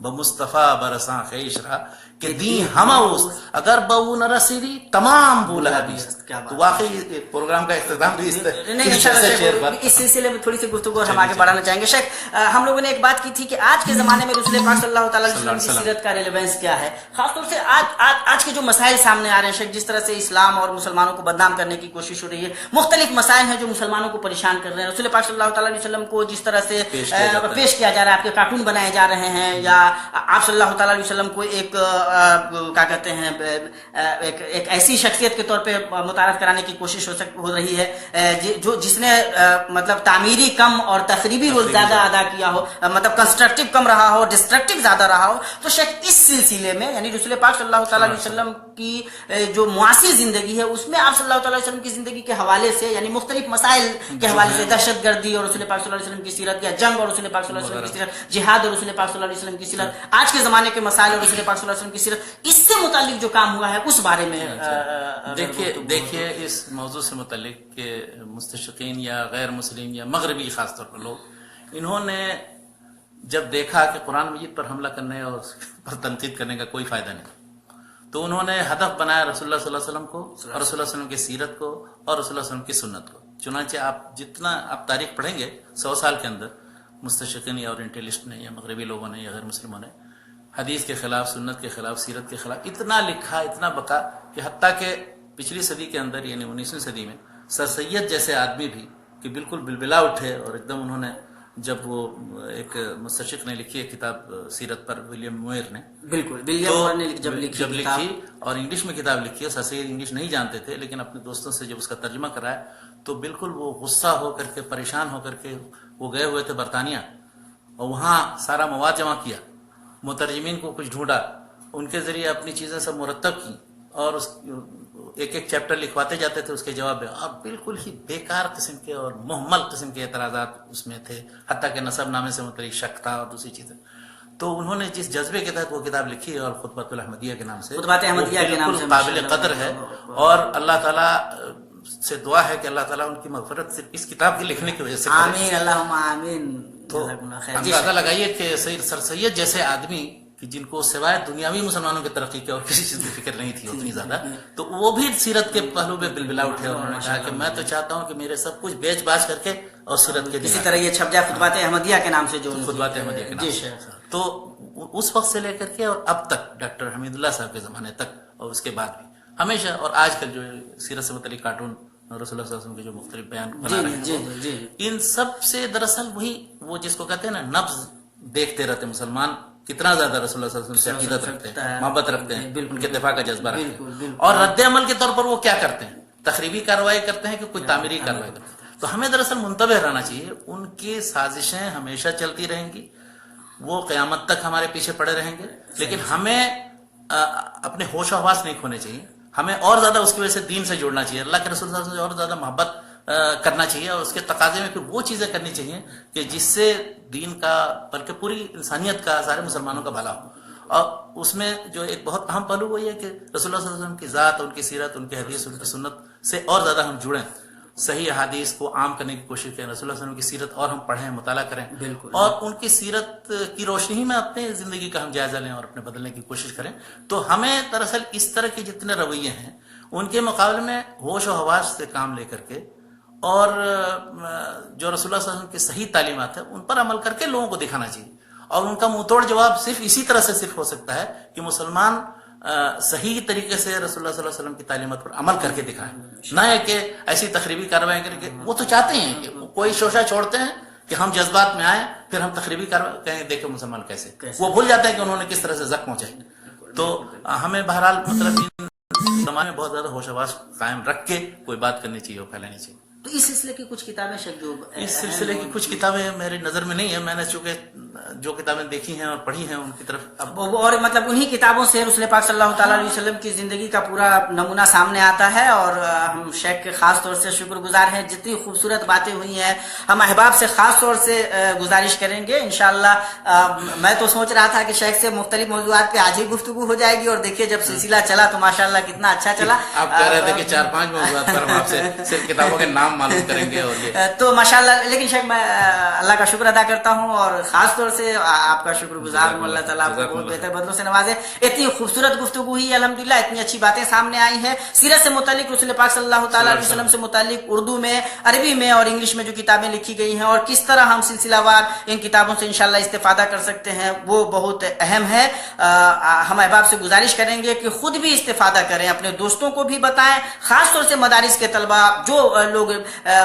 بمصطفیٰ برساں خیش را کہ دین ہماؤس اگر بہو نہ رسیدی تمام بولا حدیث. تو واقعی پروگرام کا اختتام بھی اس سلسلے میں تھوڑی سی گفتگو ہم آگے بڑھانا چاہیں گے. شیخ ہم لوگوں نے ایک بات کی تھی کہ آج کے زمانے میں رسول پاک صلی اللہ تعالیٰ علیہ وسلم کی سیرت کا ریلیونس کیا ہے, خاص طور سے آج کے جو مسائل سامنے آ رہے ہیں شیخ, جس طرح سے اسلام اور مسلمانوں کو بدنام کرنے کی کوشش ہو رہی ہے, مختلف مسائل ہیں جو مسلمانوں کو پریشان کر رہے ہیں. رسول پاک صلی اللہ تعالیٰ علیہ وسلم کو جس طرح سے پیش کیا جا رہا ہے, آپ کے کارٹون بنائے جا رہے ہیں, یا آپ صلی اللہ تعالیٰ علیہ وسلم کو ایک کیا کہتے ہیں ایک ایسی شخصیت کے طور پہ متعارف کرانے کی کوشش ہو رہی ہے جس نے مطلب تعمیری کم اور تخریبی رول زیادہ ادا کیا ہو, مطلب کنسٹرکٹیو کم رہا ہو, ڈسٹرکٹیو زیادہ رہا ہو. تو شیخ اس سلسلے میں یعنی رسول پاک صلی اللہ تعالیٰ علیہ وسلم کی جو معاصر زندگی ہے اس میں آپ صلی اللہ تعالیٰ علیہ وسلم کی زندگی کے حوالے سے یعنی مختلف مسائل کے حوالے سے, دہشت گردی اور رسول پاک صلی اللہ علیہ وسلم کی سیرت, یا جنگ اور رسول پاک صلی اللہ علیہ وسلم کی سیرت, جہاد اور رسول پاک صلی اللہ علیہ وسلم کی سیرت, آج کے زمانے کے مسائل اور رسول پاک صلی اللہ علیہ وسلم کی سیرت, اس سے متعلق جو کام ہوا ہے اس بارے میں دیکھیے اس موضوع سے متعلق کہ مستشرقین یا غیر مسلم یا مغربی خاص طور پر لوگ انہوں نے جب دیکھا کہ قرآن مجید پر حملہ کرنے اور اس پر تنقید کرنے کا کوئی فائدہ نہیں, تو انہوں نے ہدف بنایا رسول اللہ صلی اللہ علیہ وسلم کو اور رسول اللہ صلی اللہ علیہ وسلم کی سیرت کو اور رسول اللہ صلی اللہ علیہ وسلم کی سنت کو. چنانچہ آپ جتنا آپ تاریخ پڑھیں گے 100 سال کے اندر مستشرقین یا اورینٹلسٹ نے یا مغربی لوگوں نے یا غیر مسلموں نے حدیث کے خلاف, سنت کے خلاف, سیرت کے خلاف اتنا لکھا, اتنا بکا کہ حتیٰ کہ پچھلی صدی کے اندر یعنی 19ویں صدی میں سر سید جیسے آدمی بھی کہ بالکل بلبلا اٹھے اور ایک دم انہوں نے, جب وہ ایک مستشرق نے لکھی ہے کتاب سیرت پر, ولیم موئر نے, بالکل ولیم موئر نے جب لکھی اور انگلش میں کتاب لکھی ہے. سر سید انگلش نہیں جانتے تھے, لیکن اپنے دوستوں سے جب اس کا ترجمہ کرایا تو بالکل وہ غصہ ہو کر کے, پریشان ہو کر کے وہ گئے ہوئے تھے برطانیہ, اور وہاں سارا مواد جمع کیا, مترجمین کو کچھ ڈھونڈا, ان کے ذریعے اپنی چیزیں سب مرتب کی, اور ایک ایک چیپٹر لکھواتے جاتے تھے اس کے جواب میں, اور بالکل ہی بیکار قسم کے اور محمل قسم کے اعتراضات اس میں تھے, حتیٰ کہ نسب نامے سے متعلق شک تھا اور دوسری چیزیں. تو انہوں نے جس جذبے کے تحت وہ کتاب لکھی اور خطبۃ الاحمدیہ کے نام سے, خطبۃ احمدیہ کے نام سے قابل قدر ہے, اور اللہ تعالیٰ سے دعا ہے کہ اللہ تعالیٰ ان کی مغفرت صرف اس کتاب کے لکھنے کی وجہ سے, آمین اللہم آمین. تو اندازہ لگائیے کہ سر سید جیسے آدمی کہ جن کو سوائے دنیاوی مسلمانوں کی ترقی کے اور کسی چیز کی فکر نہیں تھی اتنی زیادہ, تو وہ بھی سیرت کے پہلو پہ بلبلا اٹھے, اور انہوں نے کہا کہ میں تو چاہتا ہوں کہ میرے سب کچھ بیچ باچ کر کے اور سیرت کے اسی طرح یہ چھپ جائے خطبات احمدیہ کے نام سے, جو خطبات احمدیہ کے نام سے. تو اس وقت سے لے کر کے اور اب تک ڈاکٹر حمید اللہ صاحب کے زمانے تک اور اس کے بعد بھی ہمیشہ, اور آج کل جو سیرت سے متعلق کارٹون رسول اللہ صلی اللہ علیہ وسلم کے جو مختلف بیان بنا رہے ہیں, ان سب سے دراصل وہی وہ جس کو کہتے ہیں نا نبض دیکھتے رہتے مسلمان کتنا زیادہ رسول اللہ صلی اللہ علیہ وسلم سے عقیدت رکھتے ہیں, محبت رکھتے ہیں, ان کے دفاع کا جذبہ رکھتے ہیں, اور رد عمل کے طور پر وہ کیا کرتے ہیں, تخریبی کارروائی کرتے ہیں کہ کوئی تعمیری کارروائی کرتے ہیں. تو ہمیں دراصل منتبہ رہنا چاہیے, ان کی سازشیں ہمیشہ چلتی رہیں گی, وہ قیامت تک ہمارے پیچھے پڑے رہیں گے, لیکن ہمیں اپنے ہوش و حواس نہیں کھونے چاہیے, ہمیں اور زیادہ اس کی وجہ سے دین سے جوڑنا چاہیے, اللہ کے رسول صلی اللہ علیہ وسلم سے اور زیادہ محبت کرنا چاہیے, اور اس کے تقاضے میں پھر وہ چیزیں کرنی چاہیے کہ جس سے دین کا بلکہ پوری انسانیت کا, سارے مسلمانوں کا بھلا ہو. اور اس میں جو ایک بہت اہم پہلو وہ یہ کہ رسول اللہ صلی اللہ علیہ وسلم کی ذات, ان کی سیرت, ان کی حدیث, ان کی سنت سے اور زیادہ ہم جڑیں, صحیح احادیث کو عام کرنے کی کوشش کریں, رسول اللہ صلی اللہ علیہ وسلم کی سیرت اور ہم پڑھیں, مطالعہ کریں, اور ان کی سیرت کی روشنی میں اپنے زندگی کا ہم جائزہ لیں اور اپنے بدلنے کی کوشش کریں. تو ہمیں دراصل اس طرح کے جتنے رویے ہیں ان کے مقابلے میں ہوش و حواس سے کام لے کر کے, اور جو رسول اللہ صلی اللہ علیہ وسلم کی صحیح تعلیمات ہیں ان پر عمل کر کے لوگوں کو دکھانا چاہیے, اور ان کا منہ توڑ جواب صرف اسی طرح سے صرف ہو سکتا ہے کہ مسلمان صحیح طریقے سے رسول اللہ صلی اللہ علیہ وسلم کی تعلیمات پر عمل کر کے دکھائیں, نہ ہے کہ ایسی تخریبی کارروائیں کر کے. وہ تو چاہتے ہیں کہ کوئی شوشہ چھوڑتے ہیں کہ ہم جذبات میں آئیں, پھر ہم تخریبی کارروائی کہیں دیکھیں مسلمان کیسے, وہ بھول جاتے ہیں کہ انہوں نے کس طرح سے زخم پہنچائے. تو ہمیں بہرحال مطلب زمانے میں بہت زیادہ ہوش و حواس قائم رکھ کے کوئی بات کرنی چاہیے اور پھیلانی چاہیے. تو اس سلسلے کی کچھ کتابیں اس سلسلے کی کچھ کتابیں میری نظر میں نہیں ہے, میں نے چونکہ جو کتابیں دیکھی ہیں اور پڑھی ہیں ان کی طرف اور مطلب انہی کتابوں سے رسول پاک صلی اللہ تعالیٰ علیہ وسلم کی زندگی کا پورا نمونہ سامنے آتا ہے, اور ہم شیخ کے خاص طور سے شکر گزار ہیں. جتنی خوبصورت باتیں ہوئی ہیں ہم احباب سے خاص طور سے گزارش کریں گے انشاءاللہ. میں تو سوچ رہا تھا کہ شیخ سے مختلف موضوعات پہ آج ہی گفتگو ہو جائے گی, اور دیکھیے جب سلسلہ چلا تو ماشاءاللہ کتنا اچھا چلا. آپ کہہ رہے تھے کہ 4-5 موضوعات پر ہم آپ سے صرف کتابوں کے نام معلوم کریں گے, اور تو ماشاءاللہ. لیکن شیخ میں اللہ کا شکر ادا کرتا ہوں, اور خاص طور طور سے آپ کا شکر گزار ہوں. اللہ تعالیٰ آپ کو بہت بہتر بدلوں سے نوازے. اتنی خوبصورت گفتگو ہوئی الحمدللہ, اتنی اچھی باتیں سامنے آئی ہیں سیرت سے متعلق, رسول پاک صلی اللہ تعالیٰ علیہ وسلم سے متعلق اردو میں, عربی میں اور انگلش میں جو کتابیں لکھی گئی ہیں, اور کس طرح ہم سلسلہ وار ان کتابوں سے انشاءاللہ استفادہ کر سکتے ہیں, وہ بہت اہم ہے. ہم احباب سے گزارش کریں گے کہ خود بھی استفادہ کریں, اپنے دوستوں کو بھی بتائیں, خاص طور سے مدارس کے طلبہ جو لوگ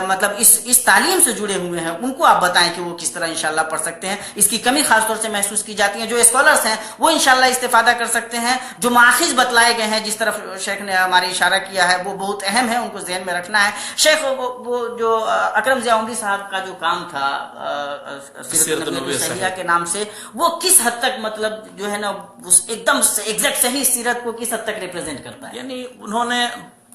مطلب اس تعلیم سے جڑے ہوئے ہیں ان کو آپ بتائیں کہ وہ کس طرح انشاءاللہ پڑھ سکتے ہیں. اس کی کمی خاص طور سے محسوس کی جاتی ہے. جو اسکالرس ہیں وہ انشاءاللہ استفادہ کر سکتے ہیں. جو ماخذ بتلائے گئے ہیں جس طرف شیخ نے ہمارے اشارہ کیا ہے وہ بہت اہم ہے, ان کو ذہن میں رکھنا ہے. شیخ وہ جو اکرم ضیاء عمری صاحب کا جو کام تھا سیرت النبوی صحیحہ کے نام سے, وہ کس حد تک مطلب جو ہے نا ایک دم ایگزیکٹ صحیح سیرت کو کس حد تک ریپرزینٹ کرتا ہے؟ یعنی انہوں نے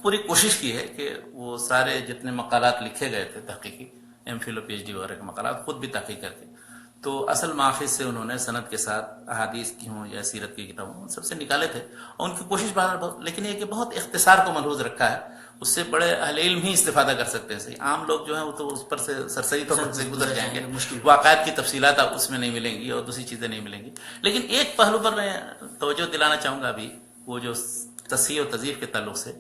پوری کوشش کی ہے کہ وہ سارے جتنے مقالات لکھے گئے تھے تحقیقی, ایم فل اور پی ایچ ڈی وغیرہ کے مقالات خود بھی تحقیق کر کے, تو اصل ماخذ سے انہوں نے سند کے ساتھ احادیث کی ہوں یا سیرت کی کتابوں سب سے نکالے تھے, اور ان کی کوشش بہت, لیکن یہ کہ بہت اختصار کو ملحوظ رکھا ہے. اس سے بڑے اہل علم ہی استفادہ کر سکتے ہیں. صحیح عام لوگ جو ہیں وہ تو اس پر سے سرسری طور پر سے گزر جائیں گے, واقعات کی تفصیلات آپ اس میں نہیں ملیں گی اور دوسری چیزیں نہیں ملیں گی. لیکن ایک پہلو پر میں توجہ دلانا چاہوں گا ابھی, وہ جو تصحیح و تضعیف کے تعلق سے.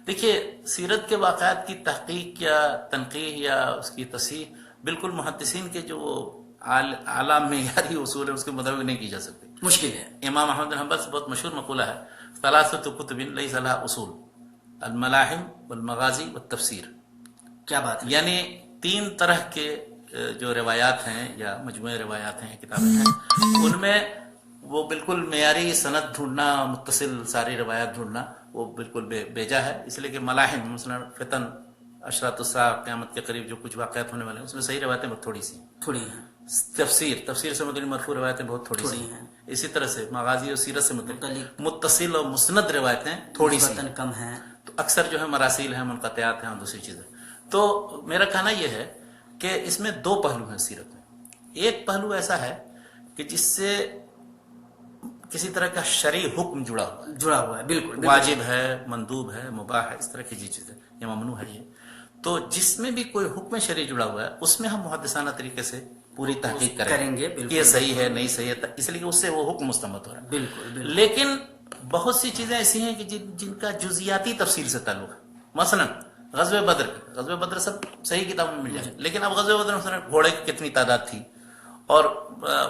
دیکھیے سیرت کے واقعات کی تحقیق یا تنقیح یا اس کی تصحیح بالکل محدثین کے جو اعلیٰ معیاری اصول ہے اس کے مطابق نہیں کی جا سکتی, مشکل ہے. امام احمد بن حنبل سے بہت مشہور مقولہ ہے, ثلاثۃ کتب لیس لها اصول, الملاحم والمغازی والتفسیر. کیا بات ہے. یعنی 3 طرح کے جو روایات ہیں یا مجموعہ روایات ہیں, کتابیں ہیں, ان میں وہ بالکل معیاری سند ڈھونڈنا, متصل ساری روایات ڈھونڈنا وہ بالکل بیجا ہے. اس لیے کہ ملاحم مثلا فتن, اشراط الساعہ, قیامت کے قریب جو کچھ واقعات ہونے والے ہیں اس میں صحیح روایتیں بہت تھوڑی ہیں. تفسیر سے متعلق مرفوع روایتیں بہت تھوڑی سی ہیں. اسی طرح سے مغازی اور سیرت سے متعلق متصل اور مسند روایتیں تھوڑی سی کم ہیں. تو اکثر جو ہے مراسیل ہیں, منقطعات ہیں اور دوسری چیزیں. تو میرا کہنا یہ ہے کہ اس میں 2 پہلو ہیں سیرت میں. ایک پہلو ایسا ہے کہ جس سے کسی طرح کا شرعی حکم جڑا ہوا ہے, بالکل واجب ہے, مندوب ہے, مباح ہے, اس طرح کی چیزیں, یہ ممنوع ہے. یہ تو جس میں بھی کوئی حکم شرعی جڑا ہوا ہے اس میں ہم محدثانہ طریقے سے پوری تحقیق کریں گے کہ یہ صحیح ہے نہیں صحیح ہے, اس لیے کہ اس سے وہ حکم مستمد ہو رہا ہے. بالکل. لیکن بہت سی چیزیں ایسی ہیں کہ جن کا جزیاتی تفصیل سے تعلق ہے. مثلا غزوہ بدر سب صحیح کتابوں میں مل جائے, لیکن اب غزوہ بدر مثلا گھوڑے کی کتنی تعداد تھی, اور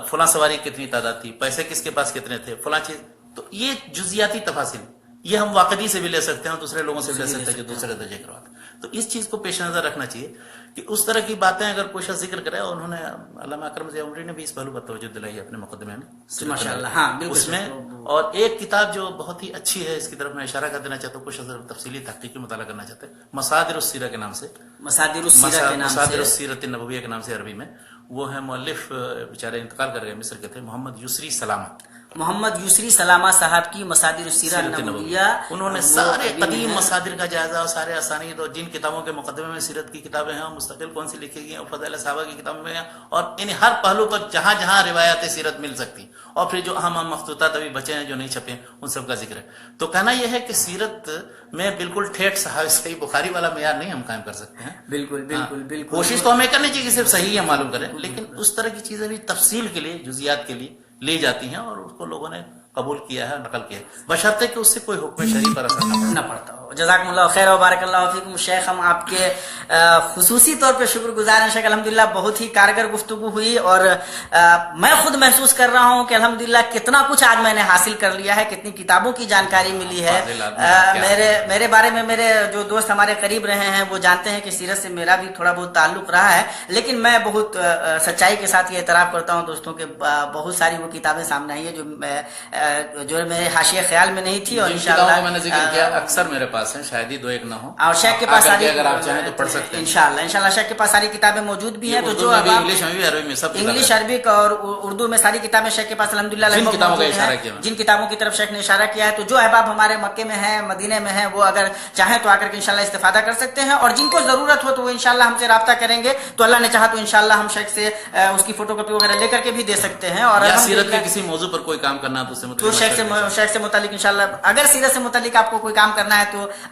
فلاں سواری کتنی تعداد تھی, پیسے کس کے پاس کتنے تھے, فلاں چیز, تو یہ جزیاتی تفاصیل یہ ہم واقعی سے بھی لے سکتے ہیں, دوسرے لوگوں سے بھی لے سکتے ہیں جو دوسرے درجے کرواتے ہیں. تو اس چیز کو پیش نظر رکھنا چاہیے کہ اس طرح کی باتیں اگر کوئی شخص ذکر کرے, اور انہوں نے علامہ اکرم ضیاء عمری نے بھی اس پہلو پر توجہ دلائی اپنے مقدمے میں ماشاءاللہ. ہاں اس میں, اور ایک کتاب جو بہت ہی اچھی ہے, اس کی طرف میں اشارہ کر دینا چاہتا ہوں, کچھ تفصیلی تحقیقی مطالعہ کرنا چاہتے ہیں, مصادر السیرہ کے نام سے, مصادر السیرۃ النبویہ کے نام سے عربی میں. وہ ہے مؤلف بیچارے انتقال کر گئے, مصر کے تھے, محمد یسری سلامہ صاحب کی مصادر السیرہ النبویہ. انہوں نے سارے قدیم مصادر کا جائزہ اور سارے اسانید اور جن کتابوں کے مقدمے میں سیرت کی کتابیں ہیں اور مستقل کون سی لکھی گئی ہیں, اور فضائل صحابہ کی کتابیں ہیں, اور ان ہر پہلو پر جہاں جہاں روایات سیرت مل سکتی, اور پھر جو اہم مخطوطات ابھی بچے ہیں جو نہیں چھپے ان سب کا ذکر ہے. تو کہنا یہ ہے کہ سیرت میں بالکل ٹھیٹ صحیح بخاری والا معیار نہیں ہم قائم کر سکتے ہیں. بالکل کوشش تو ہمیں کرنی چاہیے کہ صرف صحیح ہے معلوم کریں, لیکن اس طرح کی چیزیں بھی تفصیل کے لیے, جزیات کے لیے لی جاتی ہیں, اور اس کو لوگوں نے قبول کیا ہے, نقل کیا ہے, بشرطے کہ اس سے کوئی حکم شرعی پر اثر نہ پڑتا ہو. جزاکم اللہ خیر و بارک اللہ فیکم. شیخ ہم آپ کے خصوصی طور پہ شکر گزار ہیں. شیخ الحمدللہ بہت ہی کارگر گفتگو ہوئی, اور میں خود محسوس کر رہا ہوں کہ الحمدللہ کتنا کچھ آج میں نے حاصل کر لیا ہے, کتنی کتابوں کی جانکاری ملی ہے. میرے بارے میں میرے جو دوست ہمارے قریب رہے ہیں وہ جانتے ہیں کہ سیرت سے میرا بھی تھوڑا بہت تعلق رہا ہے, لیکن میں بہت سچائی کے ساتھ یہ اعتراف کرتا ہوں دوستوں کے بہت ساری وہ کتابیں سامنے آئی ہیں جو میرے حاشیہ خیال میں نہیں تھی, اور انشاءاللہ میں نے ذکر کیا اکثر میرے پاس ہیں, شاید ہی 2-1 نہ ہو, اور شیخ کے پاس ساری, اگر آپ چاہیں تو پڑھ سکتے ہیں انشاءاللہ شیخ کے پاس ساری کتابیں موجود بھی ہیں. تو جو انگلش میں بھی عربی میں سب انگلش عربک اور اردو میں ساری کتابیں شیخ کے پاس الحمدللہ جن کتابوں کی طرف شیخ نے اشارہ کیا ہے. تو جو احباب ہمارے مکے میں ہیں, مدینے میں ہیں, وہ اگر چاہیں تو آ کر کے انشاءاللہ استفادہ کر سکتے ہیں, اور جن کو ضرورت ہو تو وہ انشاءاللہ ہم سے رابطہ کریں گے. تو اللہ نے چاہا تو انشاءاللہ ہم شیخ سے اس کی فوٹو کاپی وغیرہ لے کر کے بھی دے سکتے ہیں, اور سیرت کے کسی موضوع پر کوئی کام کرنا تو شیخ سے متعلق انشاءاللہ اگر سیرت سے متعلق آپ کو کوئی کام کرنا ہے تو